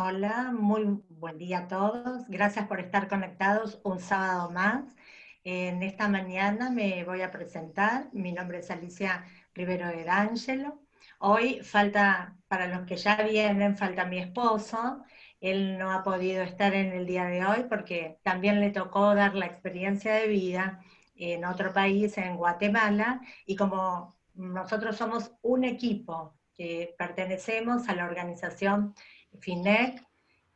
Hola, muy buen día a todos. Gracias por estar conectados un sábado más. En esta mañana me voy a presentar. Mi nombre es Alicia Rivero de Ángelo. Hoy falta, para los que ya vienen, falta mi esposo. Él no ha podido estar en el día de hoy porque también le tocó dar la experiencia de vida en otro país, en Guatemala, y como nosotros somos un equipo que pertenecemos a la organización FINEC,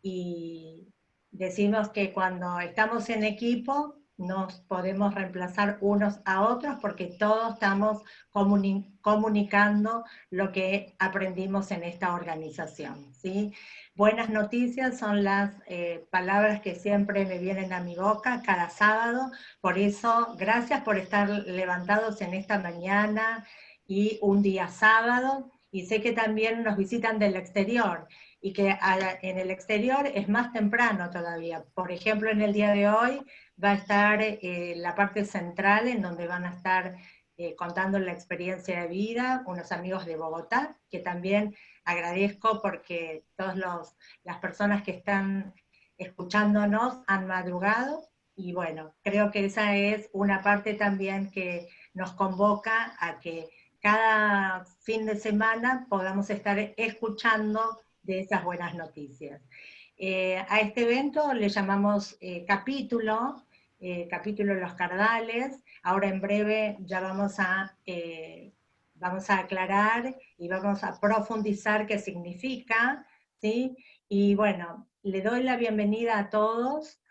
y decimos que cuando estamos en equipo nos podemos reemplazar unos a otros porque todos estamos comunicando lo que aprendimos en esta organización, ¿sí? Buenas noticias son las palabras que siempre me vienen a mi boca cada sábado. Por eso, gracias por estar levantados en esta mañana y un día sábado. Y sé que también nos visitan del exterior y que en el exterior es más temprano todavía. Por ejemplo, en el día de hoy va a estar la parte central en donde van a estar contando la experiencia de vida unos amigos de Bogotá, que también agradezco porque todas las personas que están escuchándonos han madrugado. Y bueno, creo que esa es una parte también que nos convoca a que cada fin de semana podamos estar escuchando de esas buenas noticias. A este evento le llamamos capítulo Los Cardales. Ahora en breve ya vamos a aclarar y vamos a profundizar qué significa, ¿sí? Y bueno, le doy la bienvenida a todos,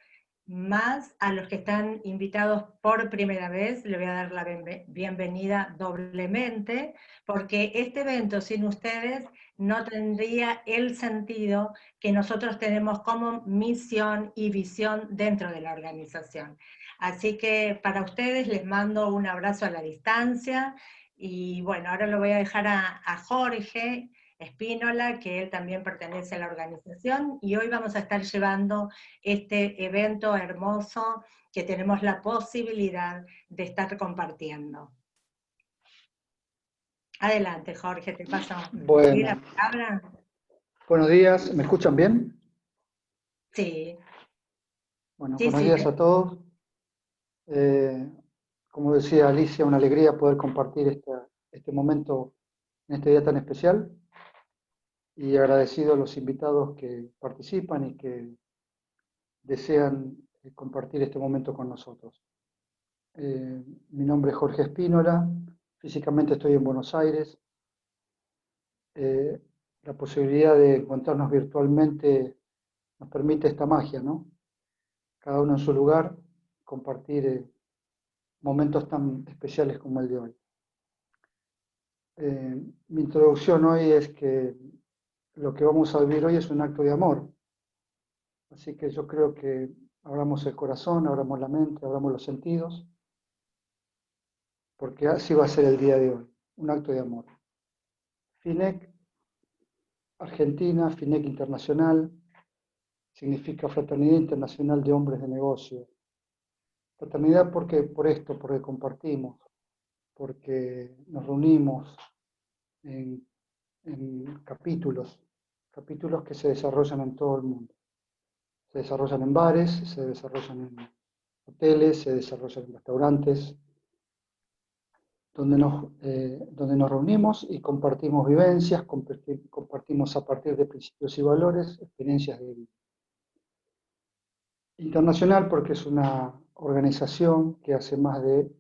más a los que están invitados por primera vez, le voy a dar la bienvenida doblemente, porque este evento sin ustedes no tendría el sentido que nosotros tenemos como misión y visión dentro de la organización. Así que para ustedes les mando un abrazo a la distancia y bueno, ahora lo voy a dejar a Jorge Espínola, que él también pertenece a la organización, y hoy vamos a estar llevando este evento hermoso que tenemos la posibilidad de estar compartiendo. Adelante, Jorge, te paso la Bueno, palabra. buenos días, ¿me escuchan bien? Sí, Bueno, sí, buenos sí. días a todos. Eh, Como decía Alicia, una alegría poder compartir este momento en este día tan especial y agradecido a los invitados que participan y que desean compartir este momento con nosotros. Mi nombre es Jorge Espínola, físicamente estoy en Buenos Aires. Eh, la posibilidad de encontrarnos virtualmente nos permite esta magia, ¿no? Cada uno en su lugar, compartir momentos tan especiales como el de hoy. Mi introducción hoy es que lo que vamos a vivir hoy es un acto de amor, así que yo creo que abramos el corazón, abramos la mente, abramos los sentidos, porque así va a ser el día de hoy, un acto de amor. FINEC Argentina, FINEC Internacional, significa Fraternidad Internacional de Hombres de Negocio. Fraternidad porque compartimos, porque nos reunimos en, en capítulos que se desarrollan en todo el mundo. Se desarrollan en bares, se desarrollan en hoteles, se desarrollan en restaurantes, donde nos reunimos y compartimos vivencias, compartimos a partir de principios y valores, experiencias de vida. Internacional porque es una organización que hace más de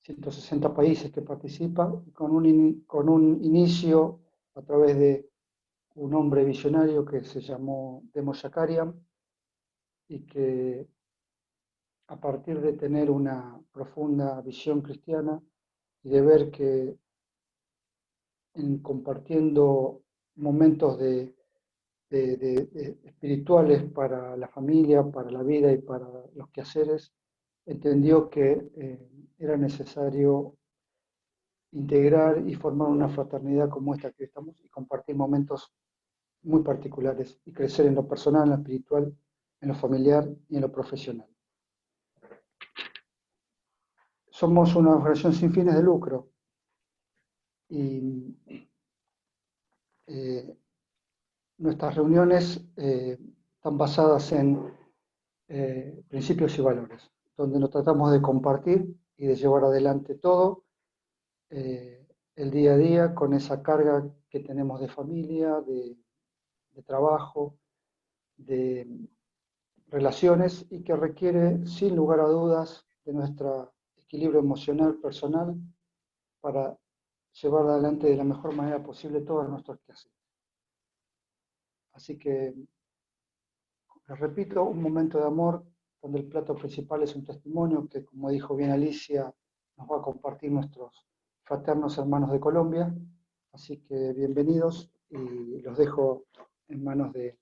160 países que participan, con un inicio a través de un hombre visionario que se llamó Demo Shakarian y que a partir de tener una profunda visión cristiana y de ver que compartiendo momentos espirituales para la familia, para la vida y para los quehaceres, entendió que era necesario integrar y formar una fraternidad como esta que estamos y compartir momentos muy particulares y crecer en lo personal, en lo espiritual, en lo familiar y en lo profesional. Somos una organización sin fines de lucro y nuestras reuniones están basadas en principios y valores, donde nos tratamos de compartir y de llevar adelante todo el día a día con esa carga que tenemos de familia, de trabajo, de relaciones y que requiere, sin lugar a dudas, de nuestro equilibrio emocional, personal, para llevar adelante de la mejor manera posible todos nuestros quehaceres. Así que, les repito, un momento de amor donde el plato principal es un testimonio que, como dijo bien Alicia, nos va a compartir nuestros fraternos hermanos de Colombia. Así que bienvenidos y los dejo en manos de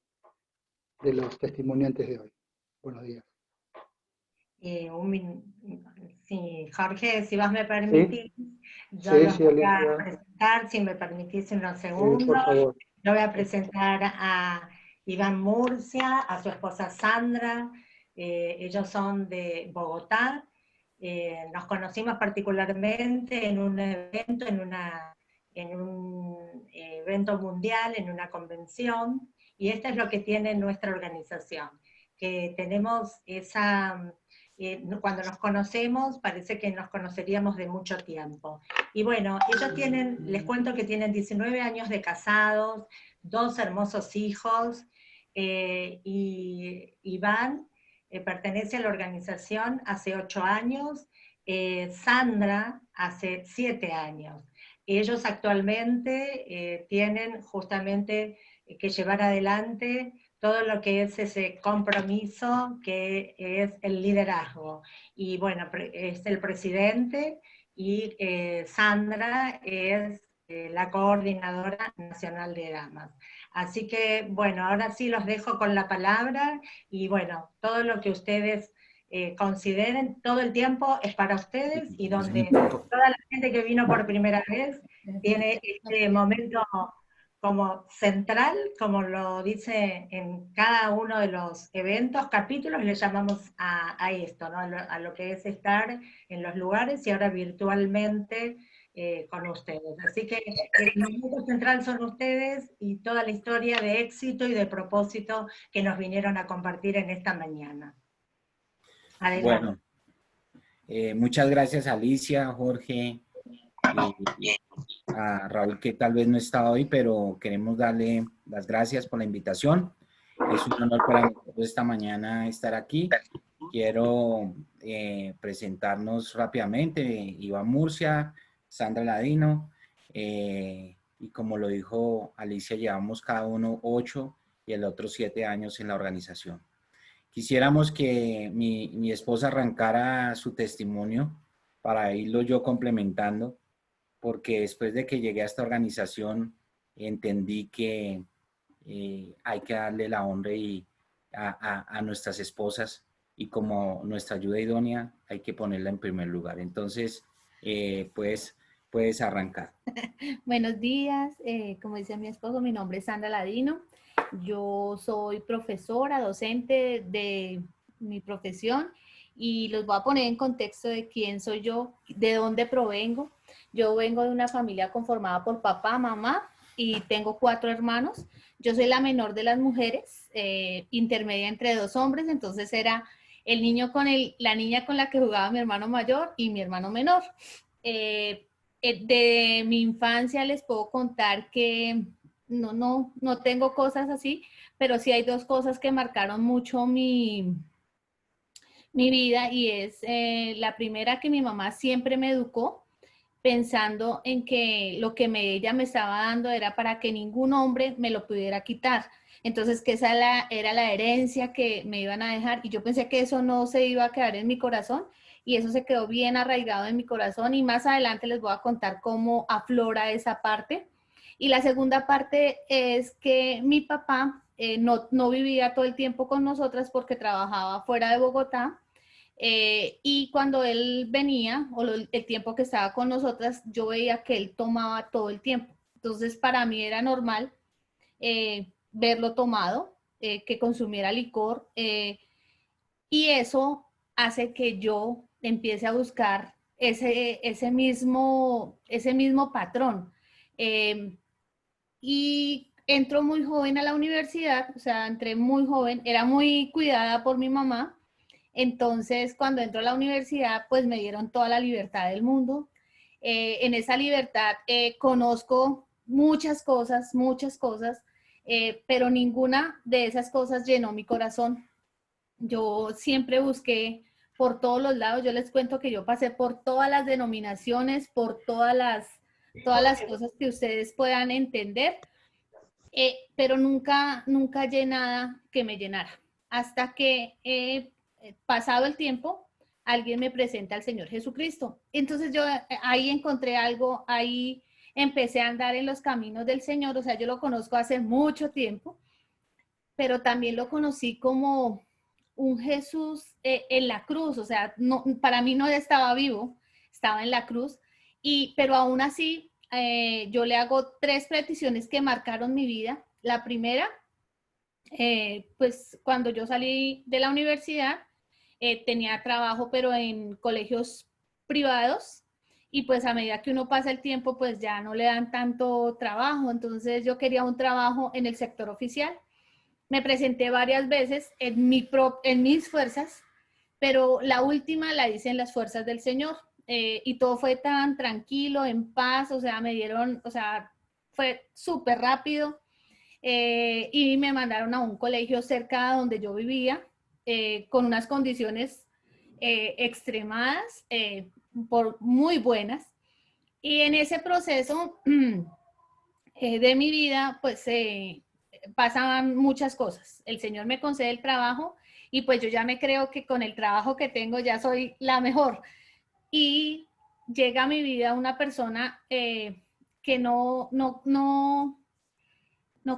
los testimoniantes de hoy. Buenos días. Sí, Jorge, si vos me ¿Sí? permitís, yo Sí, los sí, voy a Alicia. presentar, si me permitís unos Sí, por segundos. favor. Yo voy a presentar a Iván Murcia, a su esposa Sandra. Ellos son de Bogotá. Nos conocimos particularmente en un evento, en un evento mundial, en una convención, y esto es lo que tiene nuestra organización, que tenemos esa... cuando nos conocemos parece que nos conoceríamos de mucho tiempo. Y bueno, ellos tienen, les cuento que tienen 19 años de casados, 2 hermosos hijos, y Iván pertenece a la organización hace 8 años, Sandra hace 7 años. Ellos actualmente tienen justamente que llevar adelante todo lo que es ese compromiso que es el liderazgo. Y bueno, es el presidente y Sandra es la coordinadora nacional de damas. Así que bueno, ahora sí los dejo con la palabra y bueno, todo lo que ustedes consideren, todo el tiempo es para ustedes y donde toda la gente que vino por primera vez tiene este momento como central, como lo dice en cada uno de los eventos, capítulos, le llamamos a esto, ¿no? A lo que es estar en los lugares y ahora virtualmente con ustedes. Así que el momento central son ustedes y toda la historia de éxito y de propósito que nos vinieron a compartir en esta mañana. Adelante. Bueno, muchas gracias Alicia, Jorge, a Raúl que tal vez no está hoy, pero queremos darle las gracias por la invitación. Es un honor para nosotros esta mañana estar aquí. Quiero presentarnos rápidamente, Iván Murcia, Sandra Ladino, y como lo dijo Alicia, llevamos cada uno 8 y el otro 7 años en la organización. Quisiéramos que mi esposa arrancara su testimonio para irlo yo complementando, porque después de que llegué a esta organización entendí que hay que darle la honra a nuestras esposas y como nuestra ayuda idónea hay que ponerla en primer lugar. Entonces, puedes arrancar. Buenos días, como dice mi esposo, mi nombre es Sandra Ladino. Yo soy profesora, docente de mi profesión y los voy a poner en contexto de quién soy yo, de dónde provengo. Yo vengo de una familia conformada por papá, mamá y tengo 4 hermanos. Yo soy la menor de las mujeres, intermedia entre 2 hombres, entonces era el niño con la niña con la que jugaba mi hermano mayor y mi hermano menor. De mi infancia les puedo contar que no tengo cosas así, pero sí hay 2 cosas que marcaron mucho mi vida y es la primera, que mi mamá siempre me educó pensando en que lo que ella me estaba dando era para que ningún hombre me lo pudiera quitar. Entonces, que esa era la herencia que me iban a dejar y yo pensé que eso no se iba a quedar en mi corazón y eso se quedó bien arraigado en mi corazón y más adelante les voy a contar cómo aflora esa parte. Y la segunda parte es que mi papá no vivía todo el tiempo con nosotras porque trabajaba fuera de Bogotá. Y cuando él venía, o el tiempo que estaba con nosotras, yo veía que él tomaba todo el tiempo. Entonces, para mí era normal verlo tomado, que consumiera licor, y eso hace que yo empiece a buscar ese mismo patrón. Y entro muy joven a la universidad, o sea, entré muy joven, era muy cuidada por mi mamá. Entonces, cuando entro a la universidad, pues me dieron toda la libertad del mundo. En esa libertad conozco muchas cosas, pero ninguna de esas cosas llenó mi corazón. Yo siempre busqué por todos los lados. Yo les cuento que yo pasé por todas las denominaciones, por todas las cosas que ustedes puedan entender, pero nunca hallé nada que me llenara. Hasta que pasado el tiempo, alguien me presenta al Señor Jesucristo. Entonces yo ahí encontré algo, ahí empecé a andar en los caminos del Señor. O sea, yo lo conozco hace mucho tiempo, pero también lo conocí como un Jesús en la cruz. O sea, no, para mí no estaba vivo, estaba en la cruz, pero aún así yo le hago 3 peticiones que marcaron mi vida. La primera, pues cuando yo salí de la universidad, tenía trabajo, pero en colegios privados, y pues a medida que uno pasa el tiempo, pues ya no le dan tanto trabajo. Entonces yo quería un trabajo en el sector oficial. Me presenté varias veces en mis fuerzas, pero la última la hice en las fuerzas del Señor. Y todo fue tan tranquilo, en paz. O sea, me dieron, o sea, fue súper rápido. Y me mandaron a un colegio cerca de donde yo vivía, con unas condiciones extremadas, muy buenas. Y en ese proceso de mi vida, pues pasaban muchas cosas. El Señor me concede el trabajo y pues yo ya me creo que con el trabajo que tengo ya soy la mejor. Y llega a mi vida una persona que no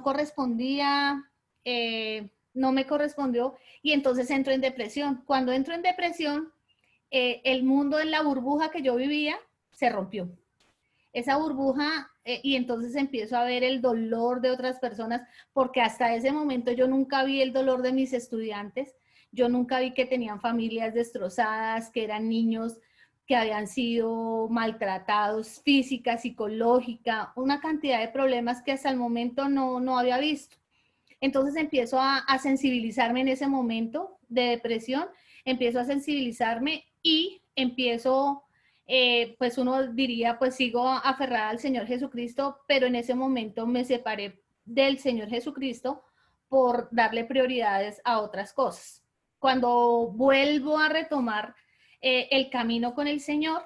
correspondía, no me correspondió, y entonces entro en depresión. Cuando entro en depresión, el mundo en la burbuja que yo vivía se rompió. Esa burbuja, y entonces empiezo a ver el dolor de otras personas, porque hasta ese momento yo nunca vi el dolor de mis estudiantes. Yo nunca vi que tenían familias destrozadas, que eran niños que habían sido maltratados física, psicológica, una cantidad de problemas que hasta el momento no había visto. Entonces empiezo a sensibilizarme en ese momento de depresión, empiezo a sensibilizarme y empiezo, pues uno diría, pues sigo aferrada al Señor Jesucristo, pero en ese momento me separé del Señor Jesucristo por darle prioridades a otras cosas. Cuando vuelvo a retomar el camino con el Señor,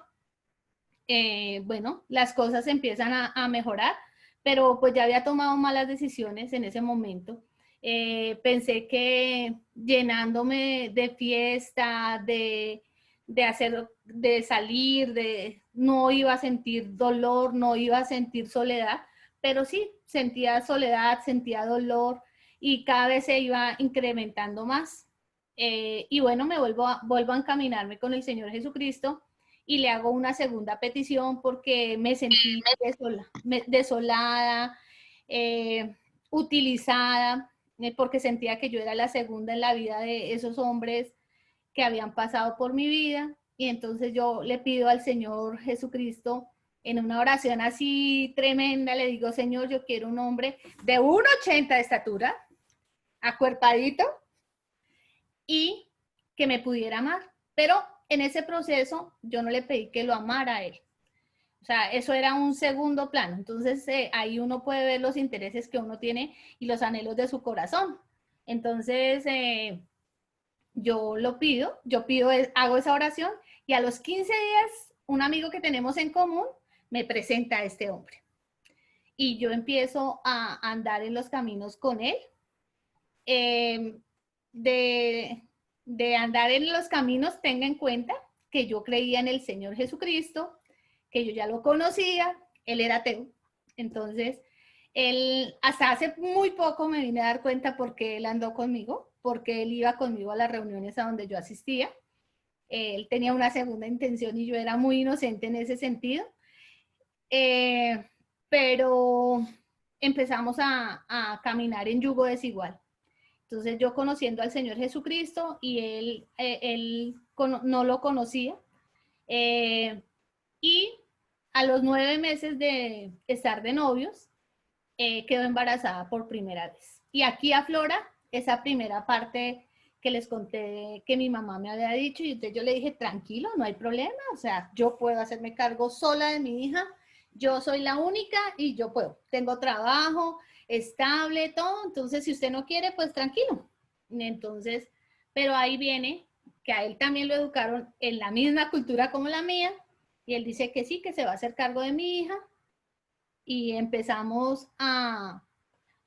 bueno, las cosas empiezan a mejorar, pero pues ya había tomado malas decisiones en ese momento. Pensé que llenándome de fiesta, de salir, no iba a sentir dolor, no iba a sentir soledad, pero sí, sentía soledad, sentía dolor, y cada vez se iba incrementando más. Y bueno, vuelvo a encaminarme con el Señor Jesucristo y le hago una segunda petición porque me sentí desolada, utilizada, porque sentía que yo era la segunda en la vida de esos hombres que habían pasado por mi vida. Y entonces yo le pido al Señor Jesucristo en una oración así tremenda, le digo: Señor, yo quiero un hombre de 1,80 de estatura, acuerpadito, y que me pudiera amar. Pero en ese proceso yo no le pedí que lo amara a él. O sea, eso era un segundo plano. Entonces ahí uno puede ver los intereses que uno tiene y los anhelos de su corazón. Entonces yo hago esa oración, y a los 15 días un amigo que tenemos en común me presenta a este hombre. Y yo empiezo a andar en los caminos con él. De andar en los caminos, tenga en cuenta que yo creía en el Señor Jesucristo, que yo ya lo conocía. Él era ateo. Entonces, él hasta hace muy poco me vine a dar cuenta porque él andó conmigo, porque él iba conmigo a las reuniones a donde yo asistía. Él tenía una segunda intención y yo era muy inocente en ese sentido. Pero empezamos a caminar en yugo desigual. Entonces yo conociendo al Señor Jesucristo y él no lo conocía. Y a los 9 meses de estar de novios, quedó embarazada por primera vez. Y aquí aflora esa primera parte que les conté que mi mamá me había dicho, y entonces yo le dije, tranquilo, no hay problema, o sea, yo puedo hacerme cargo sola de mi hija, yo soy la única y yo puedo, tengo trabajo estable, todo, entonces si usted no quiere, pues tranquilo. Entonces, pero ahí viene que a él también lo educaron en la misma cultura como la mía, y él dice que sí, que se va a hacer cargo de mi hija, y empezamos a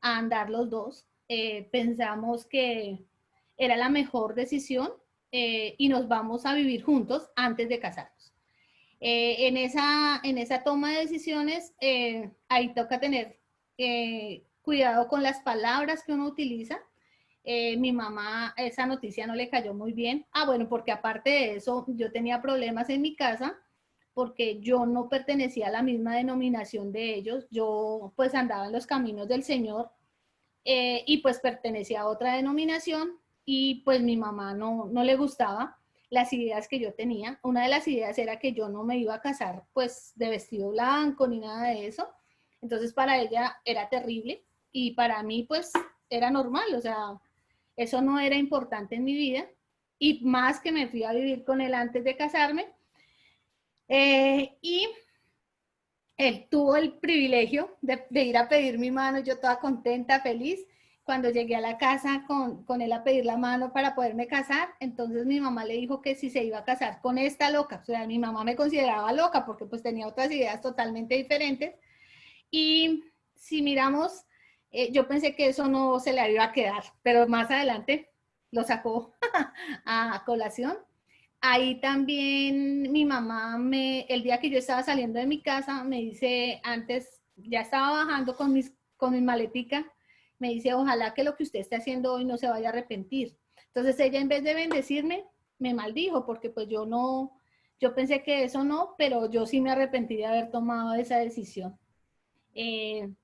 andar los dos. Pensamos que era la mejor decisión y nos vamos a vivir juntos antes de casarnos. En esa toma de decisiones, ahí toca tener cuidado con las palabras que uno utiliza. Mi mamá, esa noticia no le cayó muy bien. Ah, bueno, porque aparte de eso, yo tenía problemas en mi casa porque yo no pertenecía a la misma denominación de ellos. Yo pues andaba en los caminos del Señor y pues pertenecía a otra denominación y pues mi mamá no le gustaba las ideas que yo tenía. Una de las ideas era que yo no me iba a casar pues de vestido blanco ni nada de eso. Entonces para ella era terrible y para mí pues era normal, o sea, eso no era importante en mi vida y más que me fui a vivir con él antes de casarme. Y él tuvo el privilegio de ir a pedir mi mano, yo toda contenta, feliz. Cuando llegué a la casa con él a pedir la mano para poderme casar, entonces mi mamá le dijo que si se iba a casar con esta loca, o sea, mi mamá me consideraba loca porque pues tenía otras ideas totalmente diferentes. Y si miramos, yo pensé que eso no se le iba a quedar, pero más adelante lo sacó a colación. Ahí también mi mamá, el día que yo estaba saliendo de mi casa, me dice, antes ya estaba bajando con mis maletica, me dice, ojalá que lo que usted esté haciendo hoy no se vaya a arrepentir. Entonces ella en vez de bendecirme, me maldijo, porque pues yo pensé que eso no, pero yo sí me arrepentí de haber tomado esa decisión.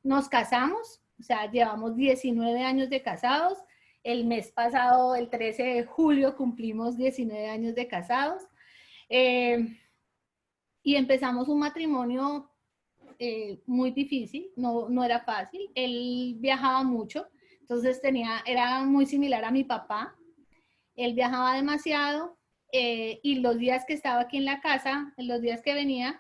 Nos casamos, o sea, llevamos 19 años de casados. El mes pasado, el 13 de julio, cumplimos 19 años de casados. Y empezamos un matrimonio muy difícil, no era fácil. Él viajaba mucho, entonces era muy similar a mi papá. Él viajaba demasiado y los días que estaba aquí en la casa, los días que venía,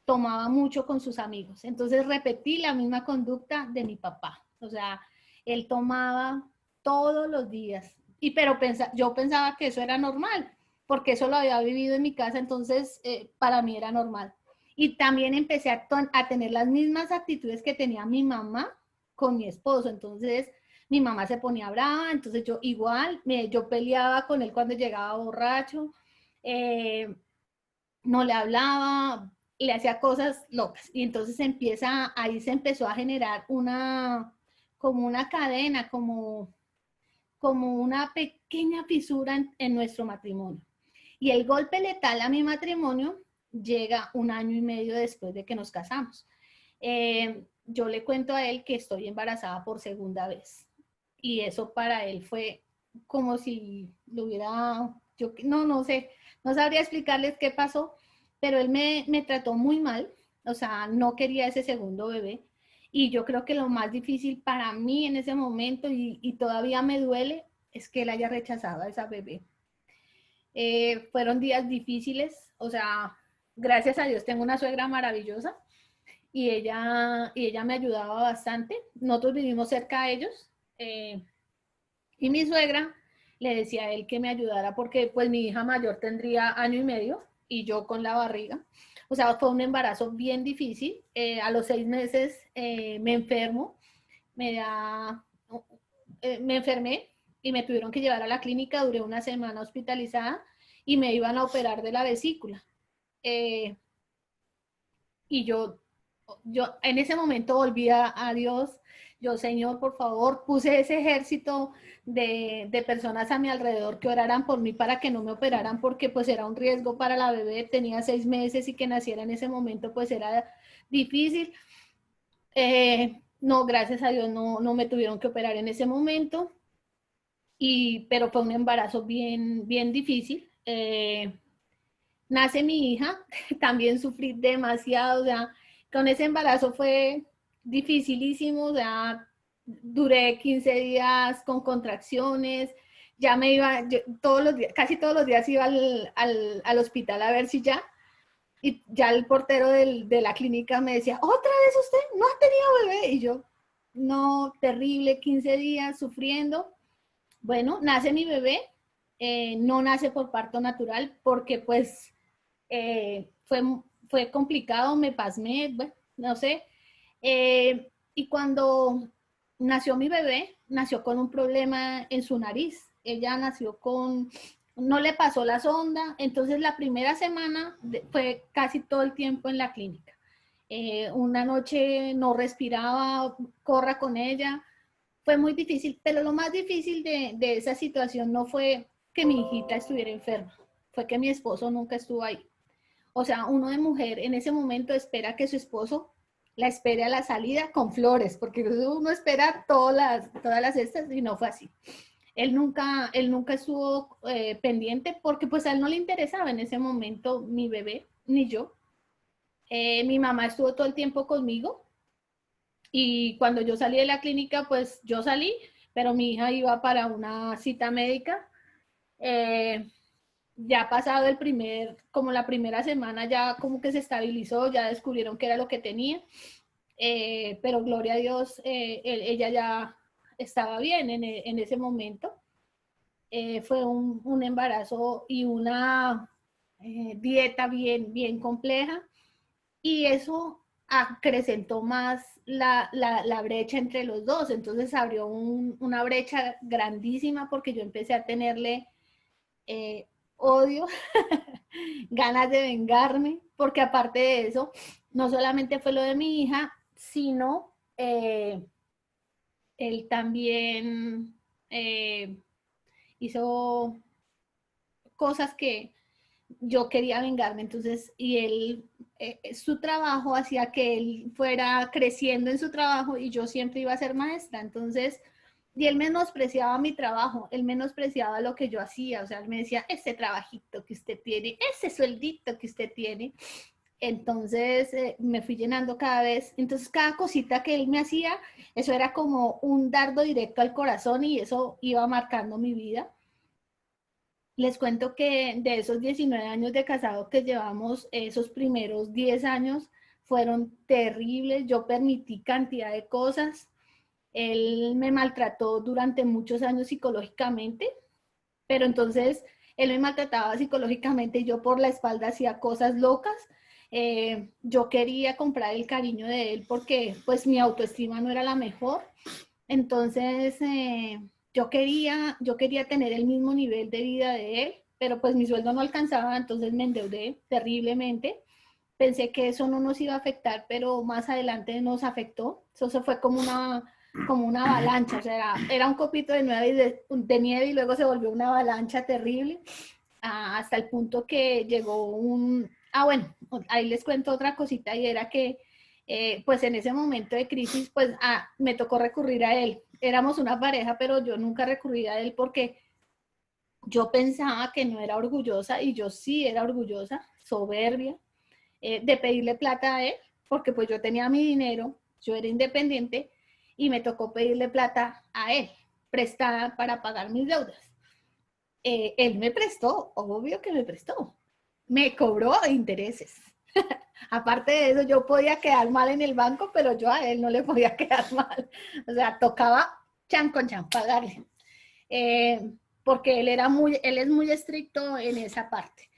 tomaba mucho con sus amigos. Entonces repetí la misma conducta de mi papá. O sea, él tomaba todos los días. Pero yo pensaba que eso era normal, porque eso lo había vivido en mi casa, entonces para mí era normal. Y también empecé a tener las mismas actitudes que tenía mi mamá con mi esposo. Entonces mi mamá se ponía brava, entonces yo igual, yo peleaba con él cuando llegaba borracho. No le hablaba, le hacía cosas locas. Y entonces ahí se empezó a generar como una cadena, como una pequeña fisura en nuestro matrimonio. Y el golpe letal a mi matrimonio llega 1 año y medio después de que nos casamos. Yo le cuento a él que estoy embarazada por segunda vez. Y eso para él fue como si lo hubiera, no sé, no sabría explicarles qué pasó, pero él me trató muy mal, o sea, no quería ese segundo bebé. Y yo creo que lo más difícil para mí en ese momento, y todavía me duele, es que él haya rechazado a esa bebé. Fueron días difíciles, o sea, gracias a Dios tengo una suegra maravillosa y ella me ayudaba bastante. Nosotros vivimos cerca de ellos y mi suegra le decía a él que me ayudara porque pues mi hija mayor tendría 1 año y medio y yo con la barriga. O sea, fue un embarazo bien difícil. A los 6 meses me enfermo, me enfermé y me tuvieron que llevar a la clínica, duré una semana hospitalizada y me iban a operar de la vesícula. Y yo en ese momento volví a Dios. Yo, Señor, por favor, puse ese ejército de personas a mi alrededor que oraran por mí para que no me operaran porque pues era un riesgo para la bebé, tenía 6 meses y que naciera en ese momento pues era difícil. No, gracias a Dios no me tuvieron que operar en ese momento, pero fue un embarazo bien, bien difícil. Nace mi hija, también sufrí demasiado, o sea, con ese embarazo fue dificilísimo, o sea, duré 15 días con contracciones, ya me iba, todos los días, casi todos los días iba al hospital a ver si ya, y ya el portero de la clínica me decía, ¿otra vez usted no ha tenido bebé? Y yo, no, terrible, 15 días sufriendo. Bueno, nace mi bebé, no nace por parto natural porque pues fue complicado, me pasmé, bueno, no sé. Y cuando nació mi bebé, nació con un problema en su nariz. Ella nació con, no le pasó la sonda, entonces la primera semana fue casi todo el tiempo en la clínica. Una noche no respiraba, corra con ella. Fue muy difícil, pero lo más difícil de esa situación no fue que mi hijita estuviera enferma, fue que mi esposo nunca estuvo ahí. O sea, uno de mujer en ese momento espera que su esposo la espere a la salida con flores, porque uno espera todas las estas y no fue así. Él nunca estuvo pendiente porque pues a él no le interesaba en ese momento mi bebé, ni yo. Mi mamá estuvo todo el tiempo conmigo y cuando yo salí de la clínica, pues yo salí, pero mi hija iba para una cita médica. Ya pasado como la primera semana ya como que se estabilizó, ya descubrieron qué era lo que tenía, pero gloria a Dios, ella ya estaba bien en ese momento. Fue un embarazo y una dieta bien compleja y eso acrecentó más la brecha entre los dos, entonces abrió una brecha grandísima porque yo empecé a tenerle odio, ganas de vengarme, porque aparte de eso, no solamente fue lo de mi hija, sino él también hizo cosas que yo quería vengarme, entonces, y él, su trabajo hacía que él fuera creciendo en su trabajo y yo siempre iba a ser maestra, entonces, y él menospreciaba mi trabajo, él menospreciaba lo que yo hacía, o sea, él me decía, ese trabajito que usted tiene, ese sueldito que usted tiene, entonces me fui llenando cada vez, entonces cada cosita que él me hacía, eso era como un dardo directo al corazón y eso iba marcando mi vida. Les cuento que de esos 19 años de casado que llevamos, esos primeros 10 años fueron terribles. Yo permití cantidad de cosas. Él me maltrató durante muchos años psicológicamente, pero entonces él me maltrataba psicológicamente y yo por la espalda hacía cosas locas. Yo quería comprar el cariño de él porque pues mi autoestima no era la mejor. Entonces, yo quería tener el mismo nivel de vida de él, pero pues mi sueldo no alcanzaba, entonces me endeudé terriblemente. Pensé que eso no nos iba a afectar, pero más adelante nos afectó. Eso se fue como una avalancha, o sea, era un copito de nieve y luego se volvió una avalancha terrible, hasta el punto que llegó bueno, ahí les cuento otra cosita y era que pues en ese momento de crisis, pues me tocó recurrir a él. Éramos una pareja, pero yo nunca recurrí a él porque yo pensaba que no era orgullosa y yo sí era orgullosa, soberbia, de pedirle plata a él, porque pues yo tenía mi dinero, yo era independiente y me tocó pedirle plata a él, prestada para pagar mis deudas. Él me prestó, obvio que me prestó, me cobró intereses. Aparte de eso, yo podía quedar mal en el banco, pero yo a él no le podía quedar mal. O sea, tocaba chan con chan pagarle. Porque él es muy estricto en esa parte.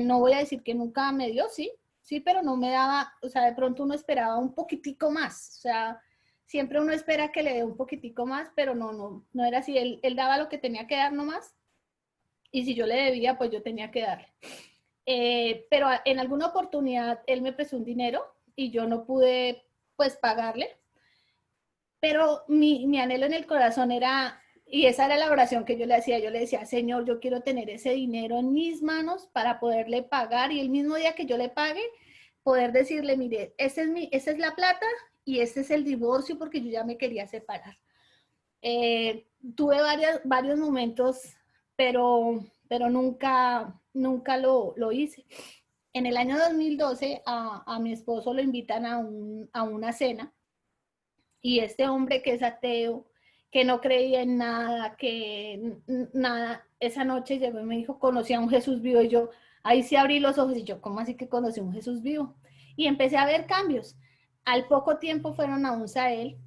No voy a decir que nunca me dio, sí, pero no me daba, o sea, de pronto uno esperaba un poquitico más. O sea, siempre uno espera que le dé un poquitico más, pero no era así. Él daba lo que tenía que dar nomás. Y si yo le debía, pues yo tenía que darle. Pero en alguna oportunidad él me prestó un dinero y yo no pude pues pagarle, pero mi anhelo en el corazón era, y esa era la oración que yo le decía, Señor, yo quiero tener ese dinero en mis manos para poderle pagar y el mismo día que yo le pague, poder decirle, mire, esa es la plata y este es el divorcio porque yo ya me quería separar. Tuve varios momentos, pero nunca lo hice. En el año 2012 a mi esposo lo invitan a una cena Y este hombre que es ateo, que no creía en nada, que nada, esa noche llegó y me dijo, conocí a un Jesús vivo, y yo, ahí sí abrí los ojos, y yo, ¿cómo así que conocí a un Jesús vivo? Y empecé a ver cambios. Al poco tiempo fueron a un Sahel,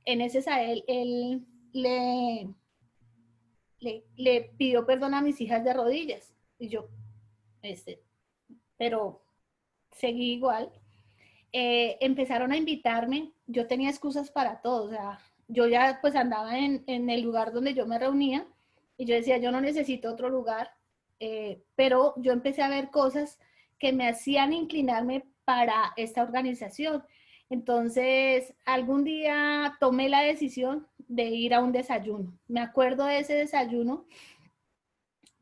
en ese Sahel él le pidió perdón a mis hijas de rodillas, y yo, pero seguí igual. Empezaron a invitarme, yo tenía excusas para todo, o sea, yo ya pues andaba en el lugar donde yo me reunía y yo decía, yo no necesito otro lugar, pero yo empecé a ver cosas que me hacían inclinarme para esta organización. Entonces, algún día tomé la decisión de ir a un desayuno. Me acuerdo de ese desayuno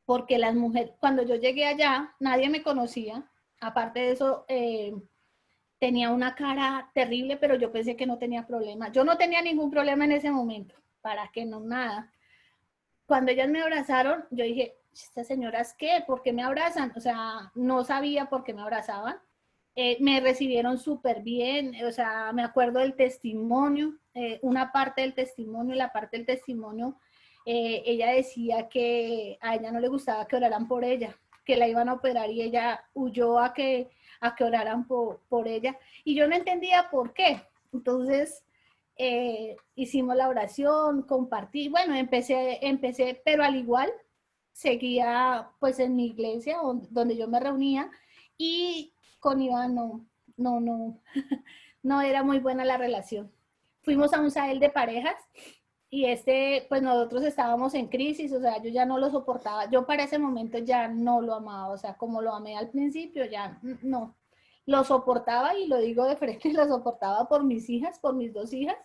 porque las mujeres, cuando yo llegué allá, nadie me conocía. Aparte de eso, tenía una cara terrible, pero yo pensé que no tenía problema. Yo no tenía ningún problema en ese momento, para que no, nada. Cuando ellas me abrazaron, yo dije, ¿estas señoras qué? ¿Por qué me abrazan? O sea, no sabía por qué me abrazaban. Me recibieron súper bien, o sea, me acuerdo del testimonio, una parte del testimonio, la parte del testimonio, ella decía que a ella no le gustaba que oraran por ella, que la iban a operar y ella huyó a que oraran por ella, y yo no entendía por qué. Entonces, hicimos la oración, compartí, bueno, empecé, pero al igual seguía pues en mi iglesia donde yo me reunía, y con Iván no, no era muy buena la relación. Fuimos a un Sahel de parejas y pues nosotros estábamos en crisis, o sea, yo ya no lo soportaba, yo para ese momento ya no lo amaba, o sea, como lo amé al principio, ya no, lo soportaba, y lo digo de frente, lo soportaba por mis hijas, por mis dos hijas,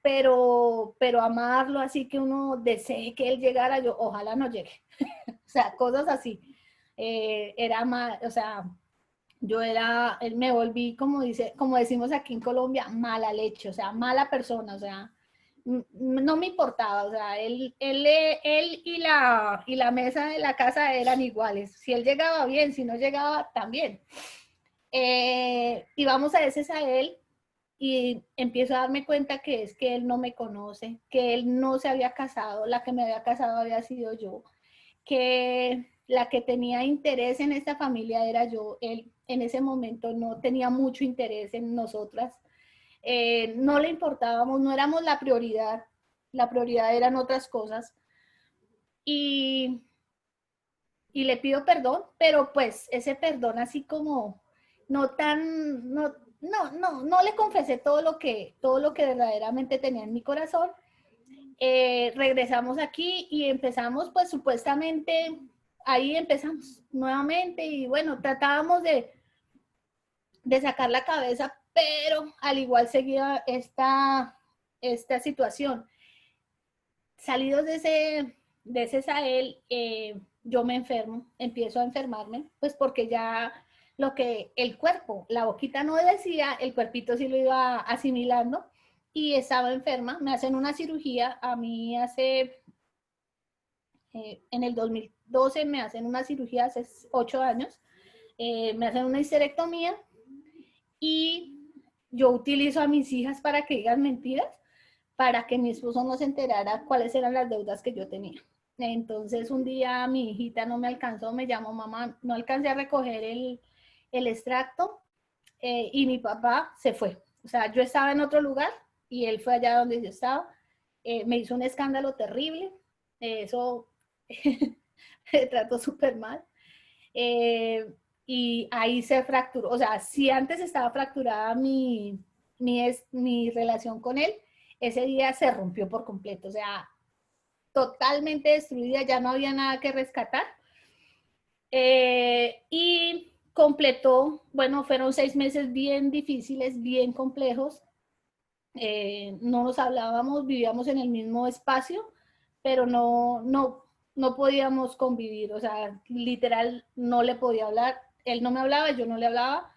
pero amarlo así que uno desee que él llegara, yo ojalá no llegue, o sea, cosas así, era más, o sea, me volví, como decimos aquí en Colombia, mala leche, o sea, mala persona, o sea, no me importaba, o sea, él y la mesa de la casa eran iguales, si él llegaba bien, si no llegaba también. Y vamos a ese Sahel y empiezo a darme cuenta que es que él no me conoce, que él no se había casado, la que me había casado había sido yo, que la que tenía interés en esta familia era yo. Él en ese momento no tenía mucho interés en nosotras, no le importábamos, no éramos la prioridad eran otras cosas, y, y le pido perdón, pero pues ese perdón así como no tan, no le confesé todo lo que verdaderamente tenía en mi corazón. Regresamos aquí y empezamos, pues supuestamente, ahí empezamos nuevamente, y bueno, tratábamos de sacar la cabeza, pero al igual seguía esta situación. Salidos de ese Sahel, yo me enfermo, empiezo a enfermarme, pues porque ya lo que el cuerpo, la boquita no decía, el cuerpito sí lo iba asimilando, y estaba enferma. Me hacen una cirugía, a mí en el 2012 me hacen una cirugía, hace 8 años, me hacen una histerectomía, y yo utilizo a mis hijas para que digan mentiras, para que mi esposo no se enterara cuáles eran las deudas que yo tenía. Entonces un día mi hijita no me alcanzó, me llamó, mamá, no alcancé a recoger el extracto, y mi papá se fue. O sea, yo estaba en otro lugar y él fue allá donde yo estaba. Me hizo un escándalo terrible, eso me trató súper mal. Y ahí se fracturó, o sea, si antes estaba fracturada mi relación con él, ese día se rompió por completo, o sea, totalmente destruida, ya no había nada que rescatar. Y completó, bueno, fueron 6 meses bien difíciles, bien complejos. No nos hablábamos, vivíamos en el mismo espacio, pero no podíamos convivir, o sea, literal no le podía hablar, él no me hablaba, yo no le hablaba.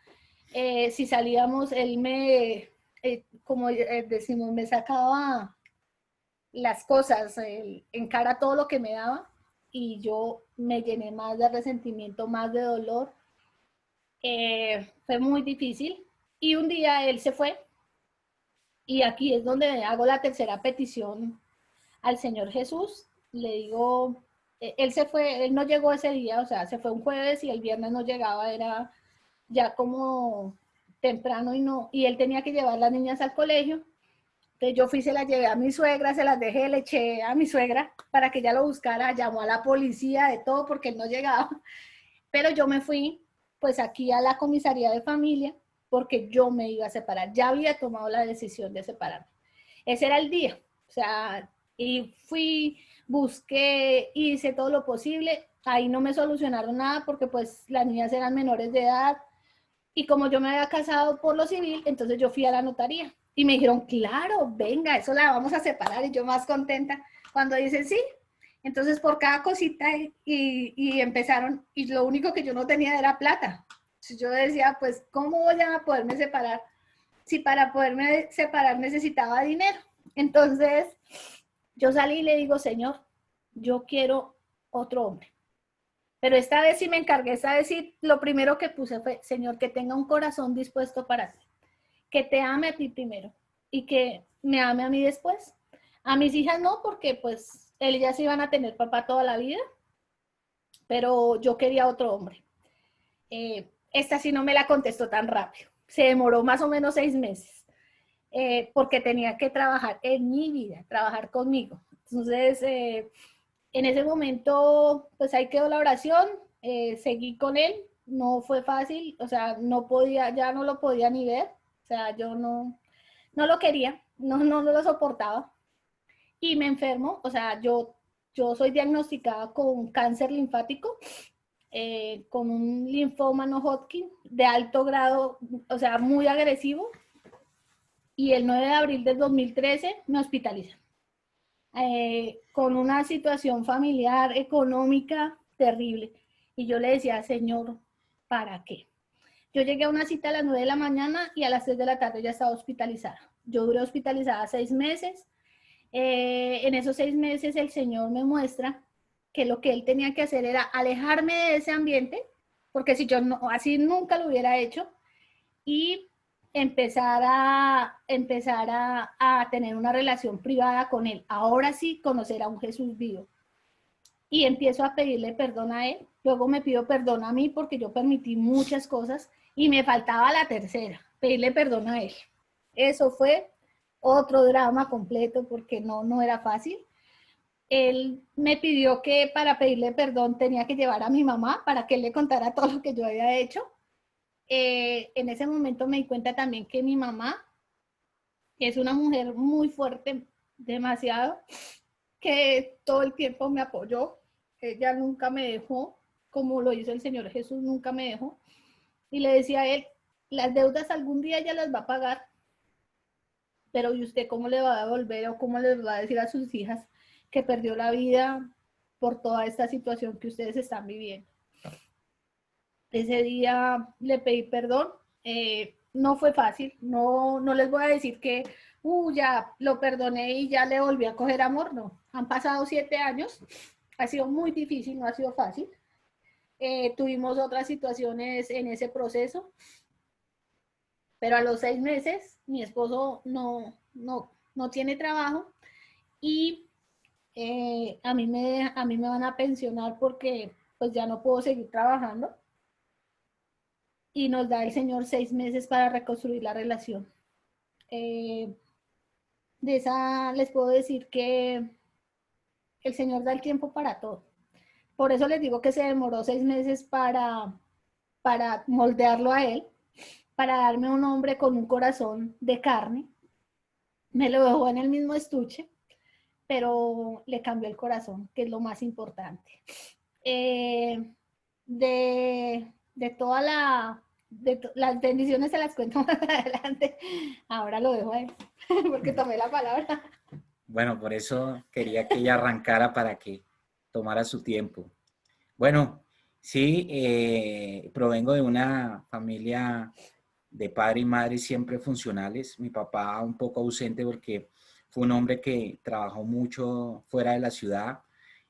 Si salíamos, él como decimos, me sacaba las cosas, en cara todo lo que me daba, y yo me llené más de resentimiento, más de dolor. Fue muy difícil, y un día él se fue, Y aquí es donde hago la tercera petición al Señor Jesús. Le digo, él se fue, él no llegó ese día, o sea, se fue un jueves y el viernes no llegaba, era ya como temprano y él tenía que llevar las niñas al colegio. Entonces yo fui, se las llevé a mi suegra, se las dejé, le eché a mi suegra para que ella lo buscara, llamó a la policía, de todo, porque él no llegaba. Pero yo me fui, pues aquí a la comisaría de familia, porque yo me iba a separar. Ya había tomado la decisión de separarme. Ese era el día. O sea, y fui, busqué, hice todo lo posible. Ahí no me solucionaron nada porque pues las niñas eran menores de edad. Y como yo me había casado por lo civil, entonces yo fui a la notaría. Y me dijeron, claro, venga, eso la vamos a separar. Y yo más contenta cuando dicen sí. Entonces por cada cosita y empezaron, y lo único que yo no tenía era plata. Yo decía, pues, ¿cómo voy a poderme separar? Si para poderme separar necesitaba dinero. Entonces yo salí y le digo, Señor, yo quiero otro hombre. Pero esta vez sí me encargué, esta vez sí, lo primero que puse fue, Señor, que tenga un corazón dispuesto para ti, que te ame a ti primero y que me ame a mí después. A mis hijas no, porque pues ellas iban a tener papá toda la vida, pero yo quería otro hombre. Esta sí no me la contestó tan rápido, se demoró más o menos 6 meses, porque tenía que trabajar en mi vida, trabajar conmigo. Entonces, en ese momento, pues ahí quedó la oración, seguí con él, no fue fácil, o sea, no podía, ya no lo podía ni ver, o sea, yo no lo quería, no lo soportaba y me enfermo, o sea, yo soy diagnosticada con cáncer linfático, con un linfoma no Hodgkin de alto grado, o sea, muy agresivo, y el 9 de abril del 2013 me hospitalizan. Con una situación familiar, económica terrible. Y yo le decía, Señor, ¿para qué? Yo llegué a una cita a las 9 de la mañana y a las 3 de la tarde ya estaba hospitalizada. Yo duré hospitalizada 6 meses. En esos 6 meses el Señor me muestra que lo que Él tenía que hacer era alejarme de ese ambiente, porque si yo no, así nunca lo hubiera hecho, y empezar a tener una relación privada con Él. Ahora sí, conocer a un Jesús vivo. Y empiezo a pedirle perdón a Él. Luego me pido perdón a mí porque yo permití muchas cosas y me faltaba la tercera, pedirle perdón a Él. Eso fue otro drama completo porque no era fácil. Él me pidió que para pedirle perdón tenía que llevar a mi mamá para que él le contara todo lo que yo había hecho. En ese momento me di cuenta también que mi mamá es una mujer muy fuerte, demasiado, que todo el tiempo me apoyó. Ella nunca me dejó, como lo hizo el Señor Jesús, nunca me dejó. Y le decía a él, las deudas algún día ella las va a pagar, pero ¿y usted cómo le va a devolver o cómo les va a decir a sus hijas que perdió la vida por toda esta situación que ustedes están viviendo? Ese día le pedí perdón, no fue fácil, no les voy a decir que ya lo perdoné y ya le volví a coger amor, no. Han pasado 7 años, ha sido muy difícil, no ha sido fácil. Tuvimos otras situaciones en ese proceso, pero a los 6 meses mi esposo no tiene trabajo y a mí me van a pensionar porque pues ya no puedo seguir trabajando. Y nos da el Señor 6 meses para reconstruir la relación. De esa les puedo decir que el Señor da el tiempo para todo. Por eso les digo que se demoró 6 meses para moldearlo a Él, para darme un hombre con un corazón de carne. Me lo dejó en el mismo estuche, pero le cambió el corazón, que es lo más importante. De toda las bendiciones se las cuento más adelante. Ahora lo dejo ahí, porque tomé la palabra. Bueno, por eso quería que ella arrancara para que tomara su tiempo. Bueno, sí, provengo de una familia de padre y madre siempre funcionales. Mi papá un poco ausente porque fue un hombre que trabajó mucho fuera de la ciudad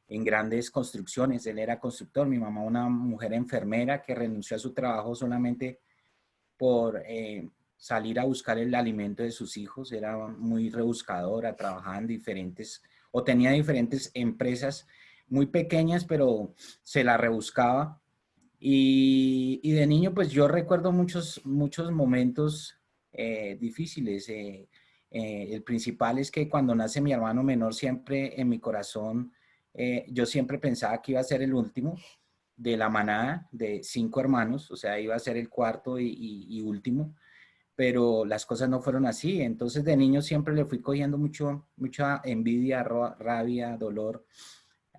en grandes construcciones. Él era constructor. Mi mamá una mujer enfermera que renunció a su trabajo solamente por salir a buscar el alimento de sus hijos, era muy rebuscadora, trabajaba en diferentes, o tenía diferentes empresas muy pequeñas, pero se la rebuscaba. Y de niño, pues yo recuerdo muchos momentos difíciles. El principal es que cuando nace mi hermano menor, siempre en mi corazón, yo siempre pensaba que iba a ser el último de la manada de 5 hermanos, o sea, iba a ser el cuarto y último, pero las cosas no fueron así. Entonces de niño siempre le fui cogiendo mucha envidia, rabia, dolor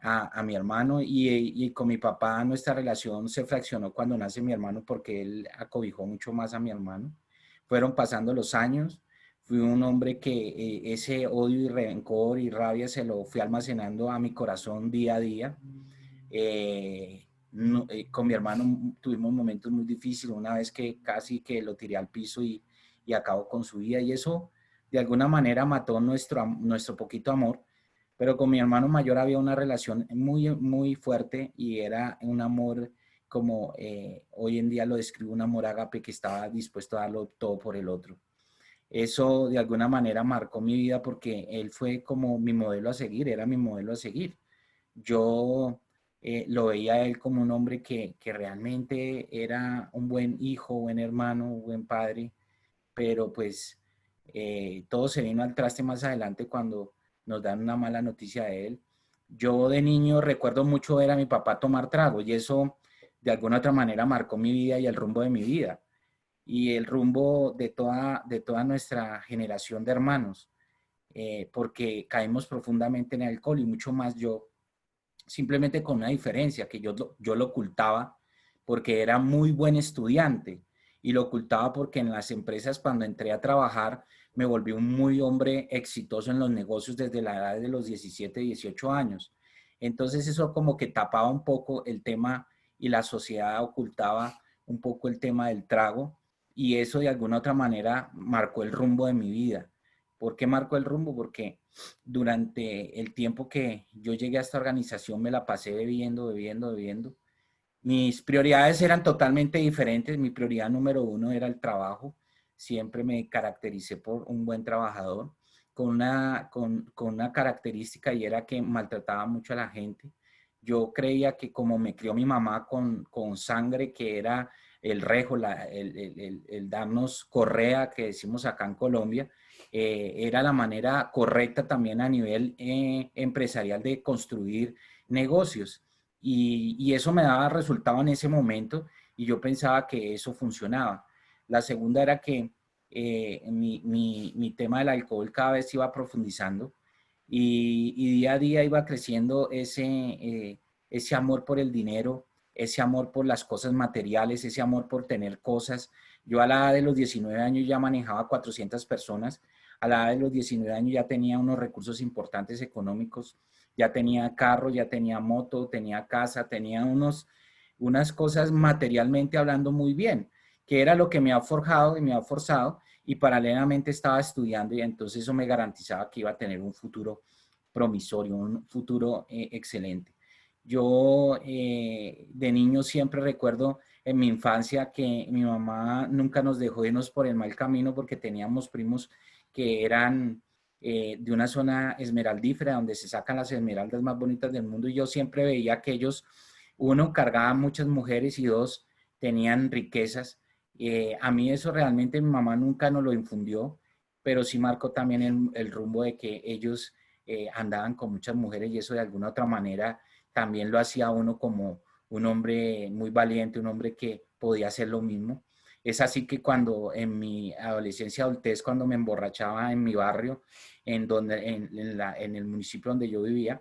a mi hermano y con mi papá nuestra relación se fraccionó cuando nace mi hermano porque él acobijó mucho más a mi hermano. Fueron pasando los años, fui un hombre que ese odio y rencor y rabia se lo fui almacenando a mi corazón día a día. Con mi hermano tuvimos momentos muy difíciles, una vez que casi que lo tiré al piso y acabó con su vida, y eso de alguna manera mató nuestro poquito amor. Pero con mi hermano mayor había una relación muy fuerte y era un amor como hoy en día lo describo, un amor ágape que estaba dispuesto a darlo todo por el otro. Eso de alguna manera marcó mi vida porque él fue como mi modelo a seguir, era mi modelo a seguir. Yo lo veía a él como un hombre que realmente era un buen hijo, buen hermano, buen padre, pero pues todo se vino al traste más adelante cuando nos dan una mala noticia de él. Yo de niño recuerdo mucho ver a mi papá tomar trago y eso de alguna otra manera marcó mi vida y el rumbo de mi vida y el rumbo de toda nuestra generación de hermanos, porque caímos profundamente en el alcohol y mucho más yo, simplemente con una diferencia, que yo lo ocultaba porque era muy buen estudiante y lo ocultaba porque en las empresas cuando entré a trabajar me volví un muy hombre exitoso en los negocios desde la edad de los 17, 18 años. Entonces eso como que tapaba un poco el tema y la sociedad ocultaba un poco el tema del trago y eso de alguna otra manera marcó el rumbo de mi vida. ¿Por qué marcó el rumbo? Porque durante el tiempo que yo llegué a esta organización me la pasé bebiendo. Mis prioridades eran totalmente diferentes. Mi prioridad número uno era el trabajo. Siempre me caractericé por un buen trabajador con una característica y era que maltrataba mucho a la gente. Yo creía que como me crió mi mamá con sangre, que era el rejo, el darnos correa que decimos acá en Colombia, era la manera correcta también a nivel empresarial de construir negocios. Y eso me daba resultado en ese momento y yo pensaba que eso funcionaba. La segunda era que mi tema del alcohol cada vez iba profundizando y día a día iba creciendo ese amor por el dinero, ese amor por las cosas materiales, ese amor por tener cosas. Yo a la edad de los 19 años ya manejaba 400 personas, a la edad de los 19 años ya tenía unos recursos importantes económicos, ya tenía carro, ya tenía moto, tenía casa, tenía unas cosas materialmente hablando muy bien, que era lo que me ha forjado y me ha forzado, y paralelamente estaba estudiando y entonces eso me garantizaba que iba a tener un futuro promisorio, un futuro excelente. Yo de niño siempre recuerdo en mi infancia que mi mamá nunca nos dejó irnos por el mal camino porque teníamos primos que eran de una zona esmeraldífera donde se sacan las esmeraldas más bonitas del mundo y yo siempre veía que ellos, uno, cargaban muchas mujeres y dos, tenían riquezas. A mí eso realmente mi mamá nunca nos lo infundió, pero sí marcó también el rumbo de que ellos andaban con muchas mujeres y eso de alguna otra manera también lo hacía uno como un hombre muy valiente, un hombre que podía hacer lo mismo. Es así que cuando en mi adolescencia, adultez, cuando me emborrachaba en mi barrio, en el municipio donde yo vivía,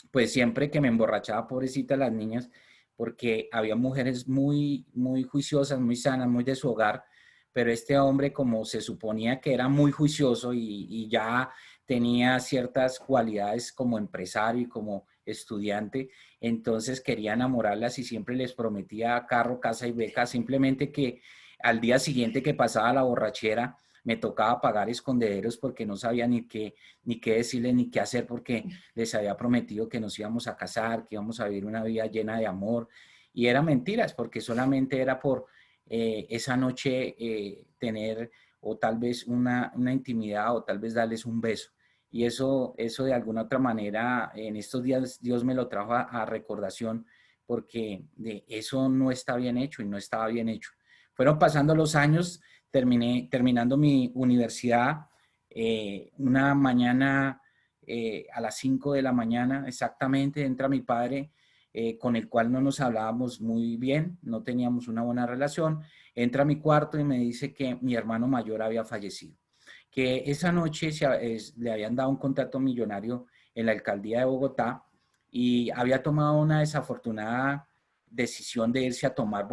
pues siempre que me emborrachaba, pobrecita las niñas, porque había mujeres muy juiciosas, muy sanas, muy de su hogar, pero este hombre como se suponía que era muy juicioso y ya tenía ciertas cualidades como empresario y como estudiante, entonces quería enamorarlas y siempre les prometía carro, casa y beca, simplemente que al día siguiente que pasaba la borrachera, me tocaba pagar escondederos porque no sabía ni qué decirle ni qué hacer porque les había prometido que nos íbamos a casar, que íbamos a vivir una vida llena de amor y eran mentiras porque solamente era por esa noche tener o tal vez una intimidad o tal vez darles un beso. Y eso de alguna otra manera en estos días Dios me lo trajo a recordación, porque eso no está bien hecho y no estaba bien hecho. Fueron pasando los años, terminando mi universidad, una mañana a las 5 de la mañana exactamente entra mi padre, con el cual no nos hablábamos muy bien, no teníamos una buena relación, entra a mi cuarto y me dice que mi hermano mayor había fallecido, que esa noche le habían dado un contrato millonario en la alcaldía de Bogotá y había tomado una desafortunada decisión de irse a tomar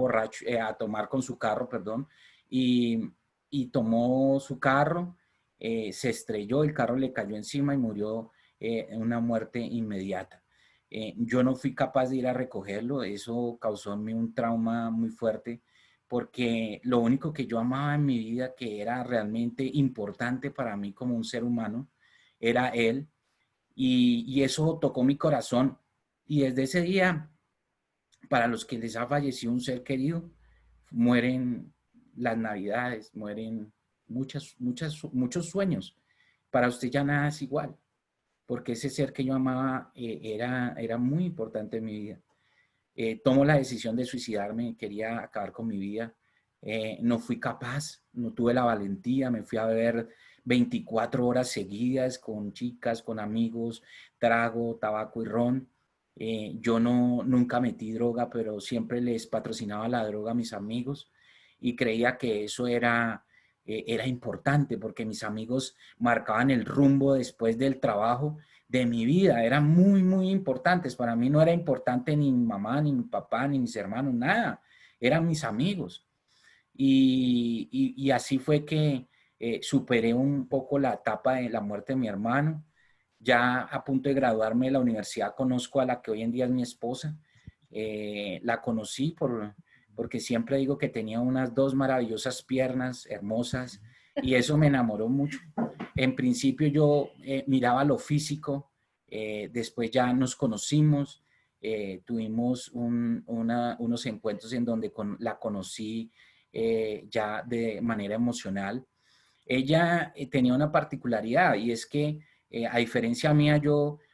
a tomar con su carro, perdón, y tomó su carro, se estrelló, el carro le cayó encima y murió una muerte inmediata. Yo no fui capaz de ir a recogerlo, eso causó en mí un trauma muy fuerte, porque lo único que yo amaba en mi vida, que era realmente importante para mí como un ser humano, era él, y eso tocó mi corazón. Y desde ese día, para los que les ha fallecido un ser querido, mueren las navidades, mueren muchos sueños. Para usted ya nada es igual, porque ese ser que yo amaba era muy importante en mi vida. Tomo la decisión de suicidarme, quería acabar con mi vida. No fui capaz, no tuve la valentía, me fui a beber 24 horas seguidas con chicas, con amigos, trago, tabaco y ron. Yo nunca metí droga, pero siempre les patrocinaba la droga a mis amigos y creía que eso era importante porque mis amigos marcaban el rumbo después del trabajo de mi vida, eran muy, muy importantes. Para mí no era importante ni mi mamá, ni mi papá, ni mis hermanos, nada. Eran mis amigos. Y así fue que superé un poco la etapa de la muerte de mi hermano. Ya a punto de graduarme de la universidad conozco a la que hoy en día es mi esposa. La conocí porque siempre digo que tenía unas dos maravillosas piernas hermosas y eso me enamoró mucho. En principio yo miraba lo físico, después ya nos conocimos, tuvimos unos encuentros en donde la conocí ya de manera emocional. Ella tenía una particularidad y es que a diferencia mía,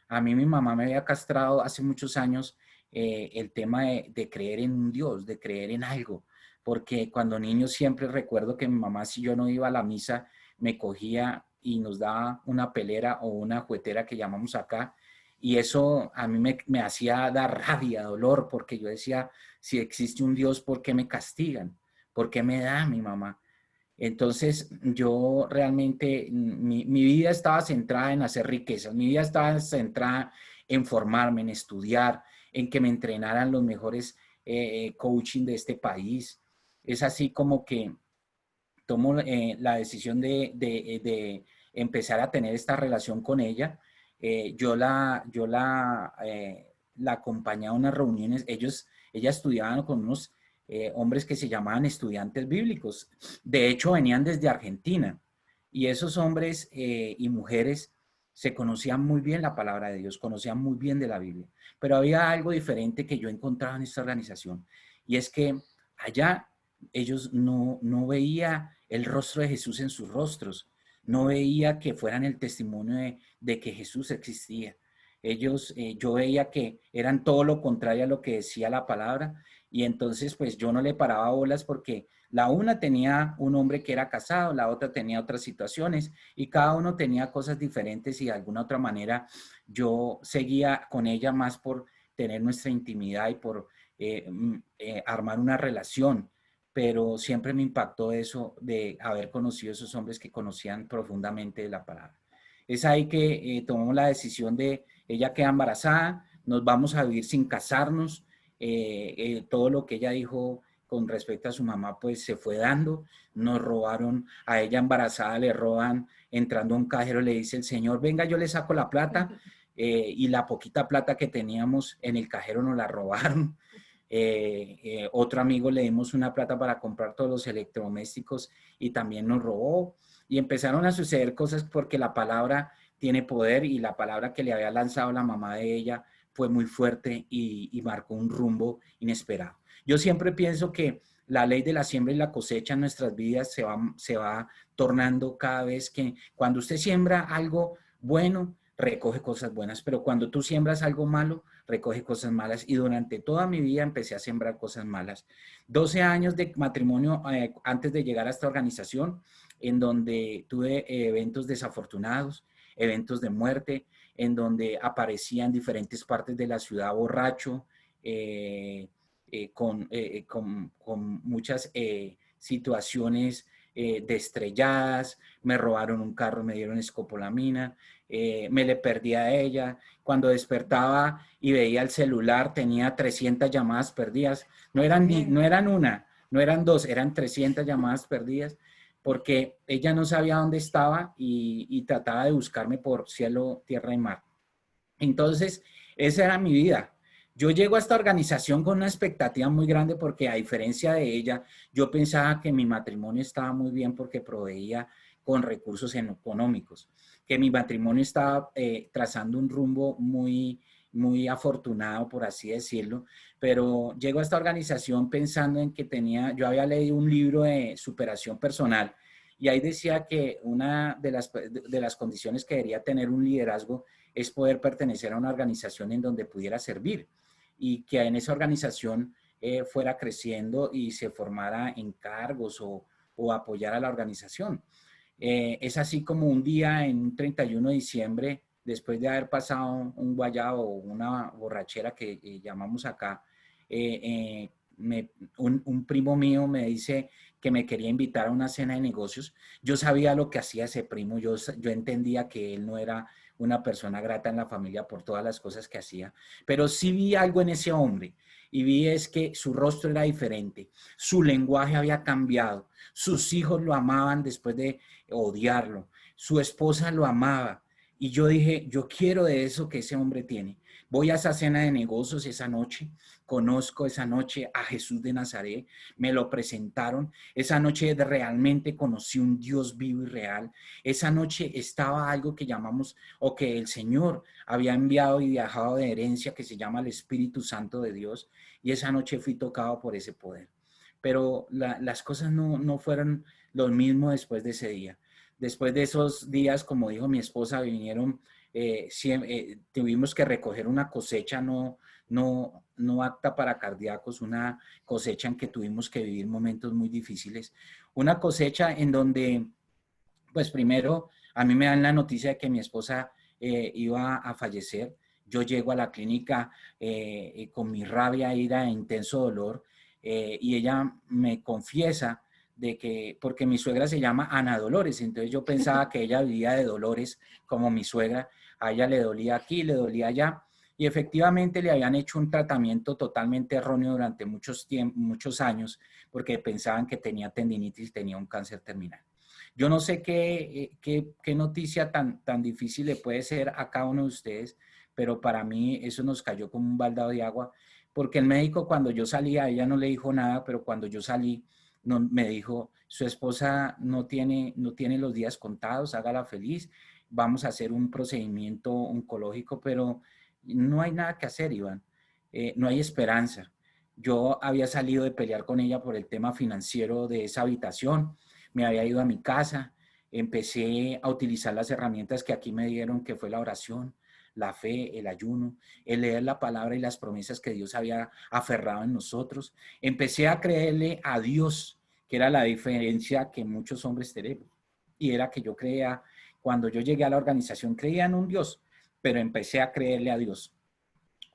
a mí mi mamá me había castrado hace muchos años el tema de creer en un Dios, de creer en algo, porque cuando niño siempre recuerdo que mi mamá, si yo no iba a la misa, me cogía y nos daba una pelera o una juguetera que llamamos acá, y eso a mí me hacía dar rabia, dolor, porque yo decía, si existe un Dios, ¿por qué me castigan? ¿Por qué me da mi mamá? Entonces, yo realmente, mi vida estaba centrada en hacer riquezas, mi vida estaba centrada en formarme, en estudiar, en que me entrenaran los mejores coaching de este país. Es así como que tomo la decisión de empezar a tener esta relación con ella. La acompañaba a unas reuniones. Ella estudiaba con unos hombres que se llamaban estudiantes bíblicos. De hecho, venían desde Argentina. Y esos hombres y mujeres se conocían muy bien la palabra de Dios, conocían muy bien de la Biblia. Pero había algo diferente que yo encontraba en esta organización. Y es que allá ellos no veía el rostro de Jesús en sus rostros, no veía que fueran el testimonio de que Jesús existía. Yo veía que eran todo lo contrario a lo que decía la palabra, y entonces pues yo no le paraba bolas porque la una tenía un hombre que era casado, la otra tenía otras situaciones y cada uno tenía cosas diferentes y de alguna otra manera yo seguía con ella más por tener nuestra intimidad y por armar una relación, pero siempre me impactó eso de haber conocido a esos hombres que conocían profundamente de la palabra. Es ahí que tomamos la decisión de, ella queda embarazada, nos vamos a vivir sin casarnos, todo lo que ella dijo con respecto a su mamá pues se fue dando, nos robaron, a ella embarazada le roban, entrando a un cajero le dice el señor, venga yo le saco la plata, y la poquita plata que teníamos en el cajero nos la robaron. Otro amigo le dimos una plata para comprar todos los electrodomésticos y también nos robó. Y empezaron a suceder cosas porque la palabra tiene poder y la palabra que le había lanzado la mamá de ella fue muy fuerte y marcó un rumbo inesperado. Yo siempre pienso que la ley de la siembra y la cosecha en nuestras vidas se va tornando cada vez que, cuando usted siembra algo bueno, recoge cosas buenas, pero cuando tú siembras algo malo, recoge cosas malas. Y durante toda mi vida empecé a sembrar cosas malas. 12 años de matrimonio antes de llegar a esta organización, en donde tuve eventos desafortunados, eventos de muerte, en donde aparecía en diferentes partes de la ciudad borracho, con muchas situaciones de estrelladas, me robaron un carro, me dieron escopolamina, me le perdí a ella. Cuando despertaba y veía el celular, tenía 300 llamadas perdidas. No eran una, no eran dos, eran 300 llamadas perdidas, porque ella no sabía dónde estaba y trataba de buscarme por cielo, tierra y mar. Entonces, esa era mi vida. Yo llego a esta organización con una expectativa muy grande porque, a diferencia de ella, yo pensaba que mi matrimonio estaba muy bien porque proveía con recursos económicos, que mi matrimonio estaba trazando un rumbo muy afortunado, por así decirlo. Pero llego a esta organización pensando en que yo había leído un libro de superación personal y ahí decía que una de las condiciones que debería tener un liderazgo es poder pertenecer a una organización en donde pudiera servir y que en esa organización fuera creciendo y se formara en cargos o apoyar a la organización. Es así como un día en un 31 de diciembre, después de haber pasado un guayabo o una borrachera que llamamos acá, un primo mío me dice que me quería invitar a una cena de negocios. Yo sabía lo que hacía ese primo, yo entendía que él no era una persona grata en la familia por todas las cosas que hacía, pero sí vi algo en ese hombre y vi es que su rostro era diferente, su lenguaje había cambiado, sus hijos lo amaban después de odiarlo, su esposa lo amaba y yo dije, yo quiero de eso que ese hombre tiene. Voy a esa cena de negocios esa noche, conozco esa noche a Jesús de Nazaret, me lo presentaron, esa noche realmente conocí un Dios vivo y real, esa noche estaba algo que llamamos, o que el Señor había enviado y viajado de herencia, que se llama el Espíritu Santo de Dios, y esa noche fui tocado por ese poder. Pero las cosas no fueron lo mismo después de ese día. Después de esos días, como dijo mi esposa, vinieron, tuvimos que recoger una cosecha no apta para cardíacos, una cosecha en que tuvimos que vivir momentos muy difíciles, una cosecha en donde, pues primero, a mí me dan la noticia de que mi esposa iba a fallecer. Yo llego a la clínica con mi rabia, ira e intenso dolor, y ella me confiesa de que, porque mi suegra se llama Ana Dolores, entonces yo pensaba que ella vivía de dolores como mi suegra, a ella le dolía aquí, le dolía allá, y efectivamente le habían hecho un tratamiento totalmente erróneo durante muchos años, porque pensaban que tenía tendinitis y tenía un cáncer terminal. Yo no sé qué noticia tan difícil le puede ser a cada uno de ustedes, pero para mí eso nos cayó como un baldado de agua, porque el médico, cuando yo salí, a ella no le dijo nada, pero cuando yo salí, me dijo, su esposa no tiene los días contados, hágala feliz, vamos a hacer un procedimiento oncológico, pero no hay nada que hacer, Iván, no hay esperanza. Yo había salido de pelear con ella por el tema financiero de esa habitación, me había ido a mi casa, empecé a utilizar las herramientas que aquí me dieron, que fue la oración, la fe, el ayuno, el leer la palabra y las promesas que Dios había aferrado en nosotros. Empecé a creerle a Dios, que era la diferencia que muchos hombres tenemos. Y era que yo creía, cuando yo llegué a la organización, creía en un Dios, pero empecé a creerle a Dios.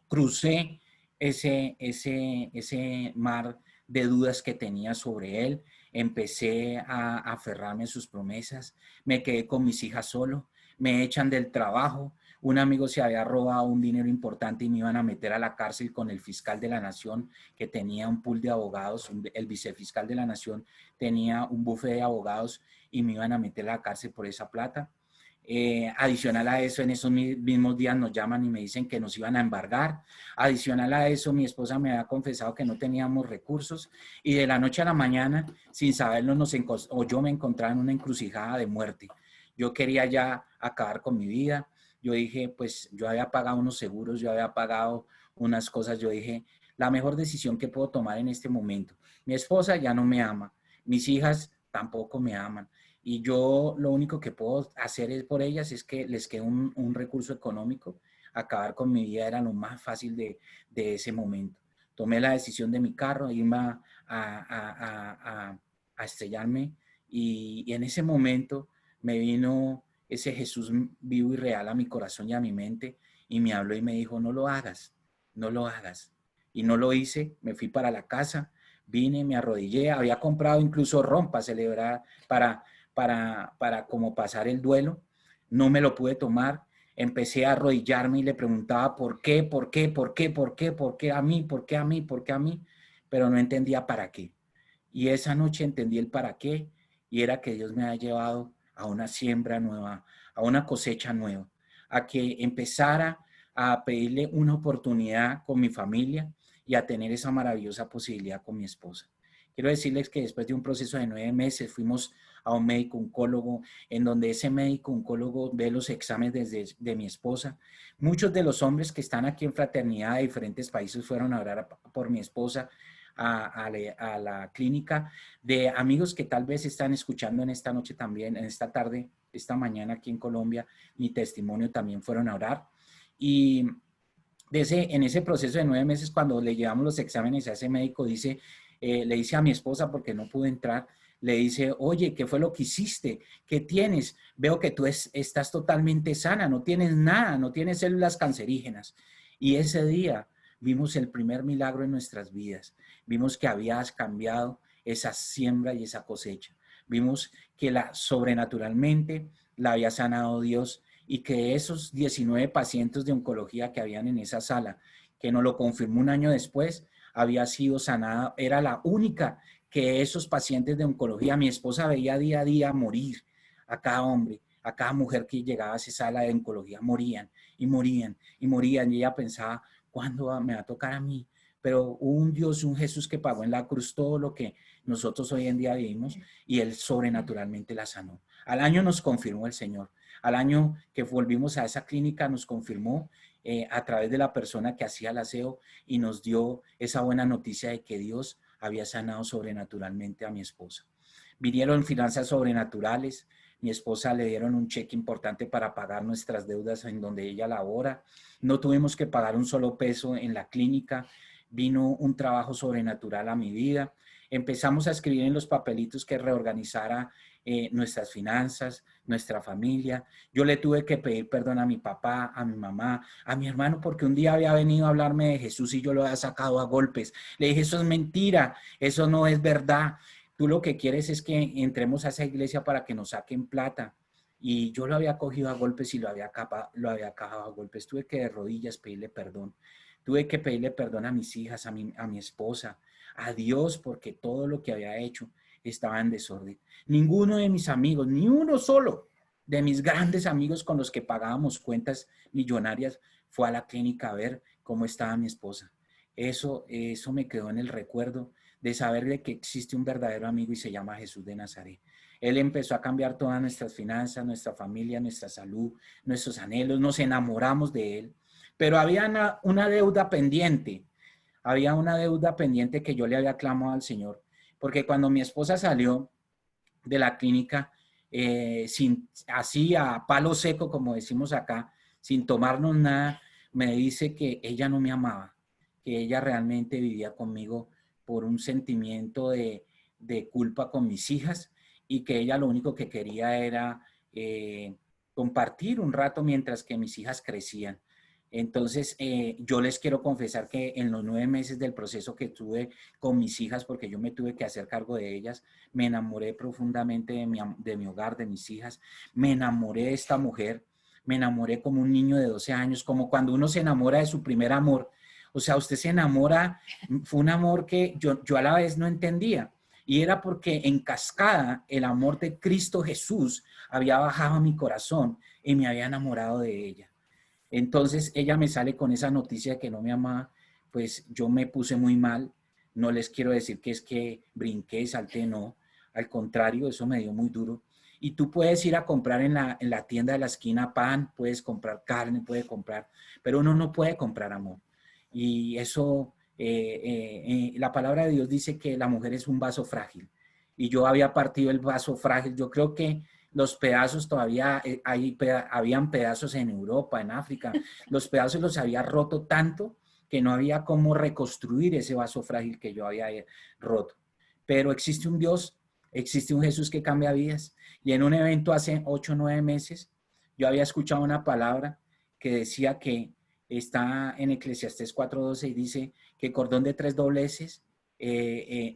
Crucé ese mar de dudas que tenía sobre él, empecé a aferrarme a sus promesas, me quedé con mis hijas solo, me echan del trabajo, un amigo se había robado un dinero importante y me iban a meter a la cárcel con el fiscal de la nación, que tenía un pool de abogados, el vicefiscal de la nación tenía un buffet de abogados y me iban a meter a la cárcel por esa plata. Adicional a eso, en esos mismos días nos llaman y me dicen que nos iban a embargar. Adicional a eso, mi esposa me había confesado que no teníamos recursos y de la noche a la mañana, sin saberlo, yo me encontraba en una encrucijada de muerte. Yo quería ya acabar con mi vida. Yo dije, pues yo había pagado unos seguros, yo había pagado unas cosas. Yo dije, la mejor decisión que puedo tomar en este momento. Mi esposa ya no me ama, mis hijas tampoco me aman. Y yo lo único que puedo hacer es por ellas es que les quede un recurso económico. Acabar con mi vida era lo más fácil de ese momento. Tomé la decisión de mi carro, irme a estrellarme y en ese momento me vino ese Jesús vivo y real a mi corazón y a mi mente y me habló y me dijo, no lo hagas, no lo hagas. Y no lo hice, me fui para la casa, vine, me arrodillé, había comprado incluso ron para celebrar, para como pasar el duelo, no me lo pude tomar, empecé a arrodillarme y le preguntaba por qué, por qué, por qué, por qué, por qué a mí, por qué a mí, por qué a mí, pero no entendía para qué. Y esa noche entendí el para qué y era que Dios me ha llevado a una siembra nueva, a una cosecha nueva, a que empezara a pedirle una oportunidad con mi familia y a tener esa maravillosa posibilidad con mi esposa. Quiero decirles que después de un proceso de 9 meses fuimos a un médico oncólogo, en donde ese médico oncólogo ve los exámenes de mi esposa. Muchos de los hombres que están aquí en Fraternidad de diferentes países fueron a orar por mi esposa a la clínica, de amigos que tal vez están escuchando en esta noche también, en esta tarde, esta mañana aquí en Colombia, mi testimonio también fueron a orar. Y en ese proceso de 9 meses, cuando le llevamos los exámenes a ese médico, le dice a mi esposa, porque no pudo entrar, le dice, oye, ¿qué fue lo que hiciste? ¿Qué tienes? Veo que tú estás totalmente sana, no tienes nada, no tienes células cancerígenas. Y ese día vimos el primer milagro en nuestras vidas. Vimos que habías cambiado esa siembra y esa cosecha. Vimos que sobrenaturalmente la había sanado Dios y que esos 19 pacientes de oncología que habían en esa sala, que nos lo confirmó un año después, había sido sanada, era la única que esos pacientes de oncología, mi esposa veía día a día morir a cada hombre, a cada mujer que llegaba a esa sala de oncología, morían y morían y morían y ella pensaba, ¿cuándo me va a tocar a mí? Pero un Dios, un Jesús que pagó en la cruz todo lo que nosotros hoy en día vivimos y Él sobrenaturalmente la sanó. Al año nos confirmó el Señor. Al año que volvimos a esa clínica nos confirmó a través de la persona que hacía el aseo y nos dio esa buena noticia de que Dios había sanado sobrenaturalmente a mi esposa. Vinieron finanzas sobrenaturales. Mi esposa le dieron un cheque importante para pagar nuestras deudas en donde ella labora. No tuvimos que pagar un solo peso en la clínica. Vino un trabajo sobrenatural a mi vida. Empezamos a escribir en los papelitos que reorganizara nuestras finanzas, nuestra familia. Yo le tuve que pedir perdón a mi papá, a mi mamá, a mi hermano, porque un día había venido a hablarme de Jesús y yo lo había sacado a golpes. Le dije, eso es mentira, eso no es verdad. Tú lo que quieres es que entremos a esa iglesia para que nos saquen plata. Y yo lo había cogido a golpes y lo había cagado a golpes. Tuve que de rodillas pedirle perdón. Tuve que pedirle perdón a mis hijas, a mi esposa, a Dios, porque todo lo que había hecho estaba en desorden. Ninguno de mis amigos, ni uno solo de mis grandes amigos con los que pagábamos cuentas millonarias fue a la clínica a ver cómo estaba mi esposa. Eso me quedó en el recuerdo de saber de que existe un verdadero amigo y se llama Jesús de Nazaret. Él empezó a cambiar todas nuestras finanzas, nuestra familia, nuestra salud, nuestros anhelos, nos enamoramos de Él. Pero había una deuda pendiente, que yo le había clamado al Señor, porque cuando mi esposa salió de la clínica, así a palo seco, como decimos acá, sin tomarnos nada, me dice que ella no me amaba, que ella realmente vivía conmigo por un sentimiento de culpa con mis hijas y que ella lo único que quería era compartir un rato mientras que mis hijas crecían. Entonces, yo les quiero confesar que en los 9 meses del proceso que tuve con mis hijas, porque yo me tuve que hacer cargo de ellas, me enamoré profundamente de mi hogar, de mis hijas, me enamoré de esta mujer, me enamoré como un niño de 12 años, como cuando uno se enamora de su primer amor. O sea, usted se enamora, fue un amor que yo a la vez no entendía. Y era porque en cascada el amor de Cristo Jesús había bajado a mi corazón y me había enamorado de ella. Entonces ella me sale con esa noticia de que no me amaba, pues yo me puse muy mal. No les quiero decir que es que brinqué, salté, no. Al contrario, eso me dio muy duro. Y tú puedes ir a comprar en la tienda de la esquina pan, puedes comprar carne, puedes comprar, pero uno no puede comprar amor. Y eso La palabra de Dios dice que la mujer es un vaso frágil y yo había partido el vaso frágil. Yo creo que los pedazos todavía, habían pedazos en Europa, en África, los pedazos los había roto tanto que no había cómo reconstruir ese vaso frágil que yo había roto. Pero existe un Dios, existe un Jesús que cambia vidas. Y en un evento hace 8 o 9 meses, yo había escuchado una palabra que decía que está en Eclesiastés 4:12 y dice que el cordón de 3 dobleces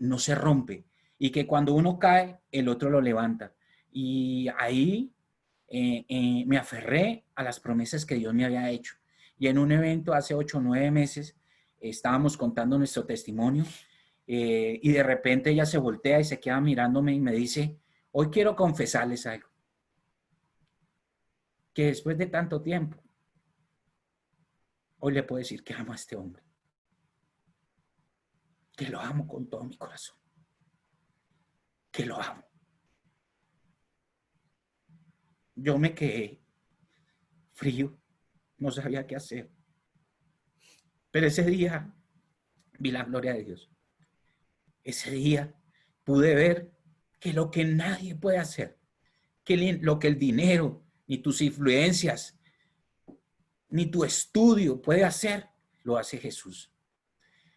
no se rompe y que cuando uno cae, el otro lo levanta. Y ahí me aferré a las promesas que Dios me había hecho. Y en un evento hace 8 o 9 meses estábamos contando nuestro testimonio y de repente ella se voltea y se queda mirándome y me dice, hoy quiero confesarles algo. Que después de tanto tiempo, hoy le puedo decir que amo a este hombre. Que lo amo con todo mi corazón. Que lo amo. Yo me quedé frío, no sabía qué hacer. Pero ese día vi la gloria de Dios. Ese día pude ver que lo que nadie puede hacer, que lo que el dinero, ni tus influencias, ni tu estudio puede hacer, lo hace Jesús.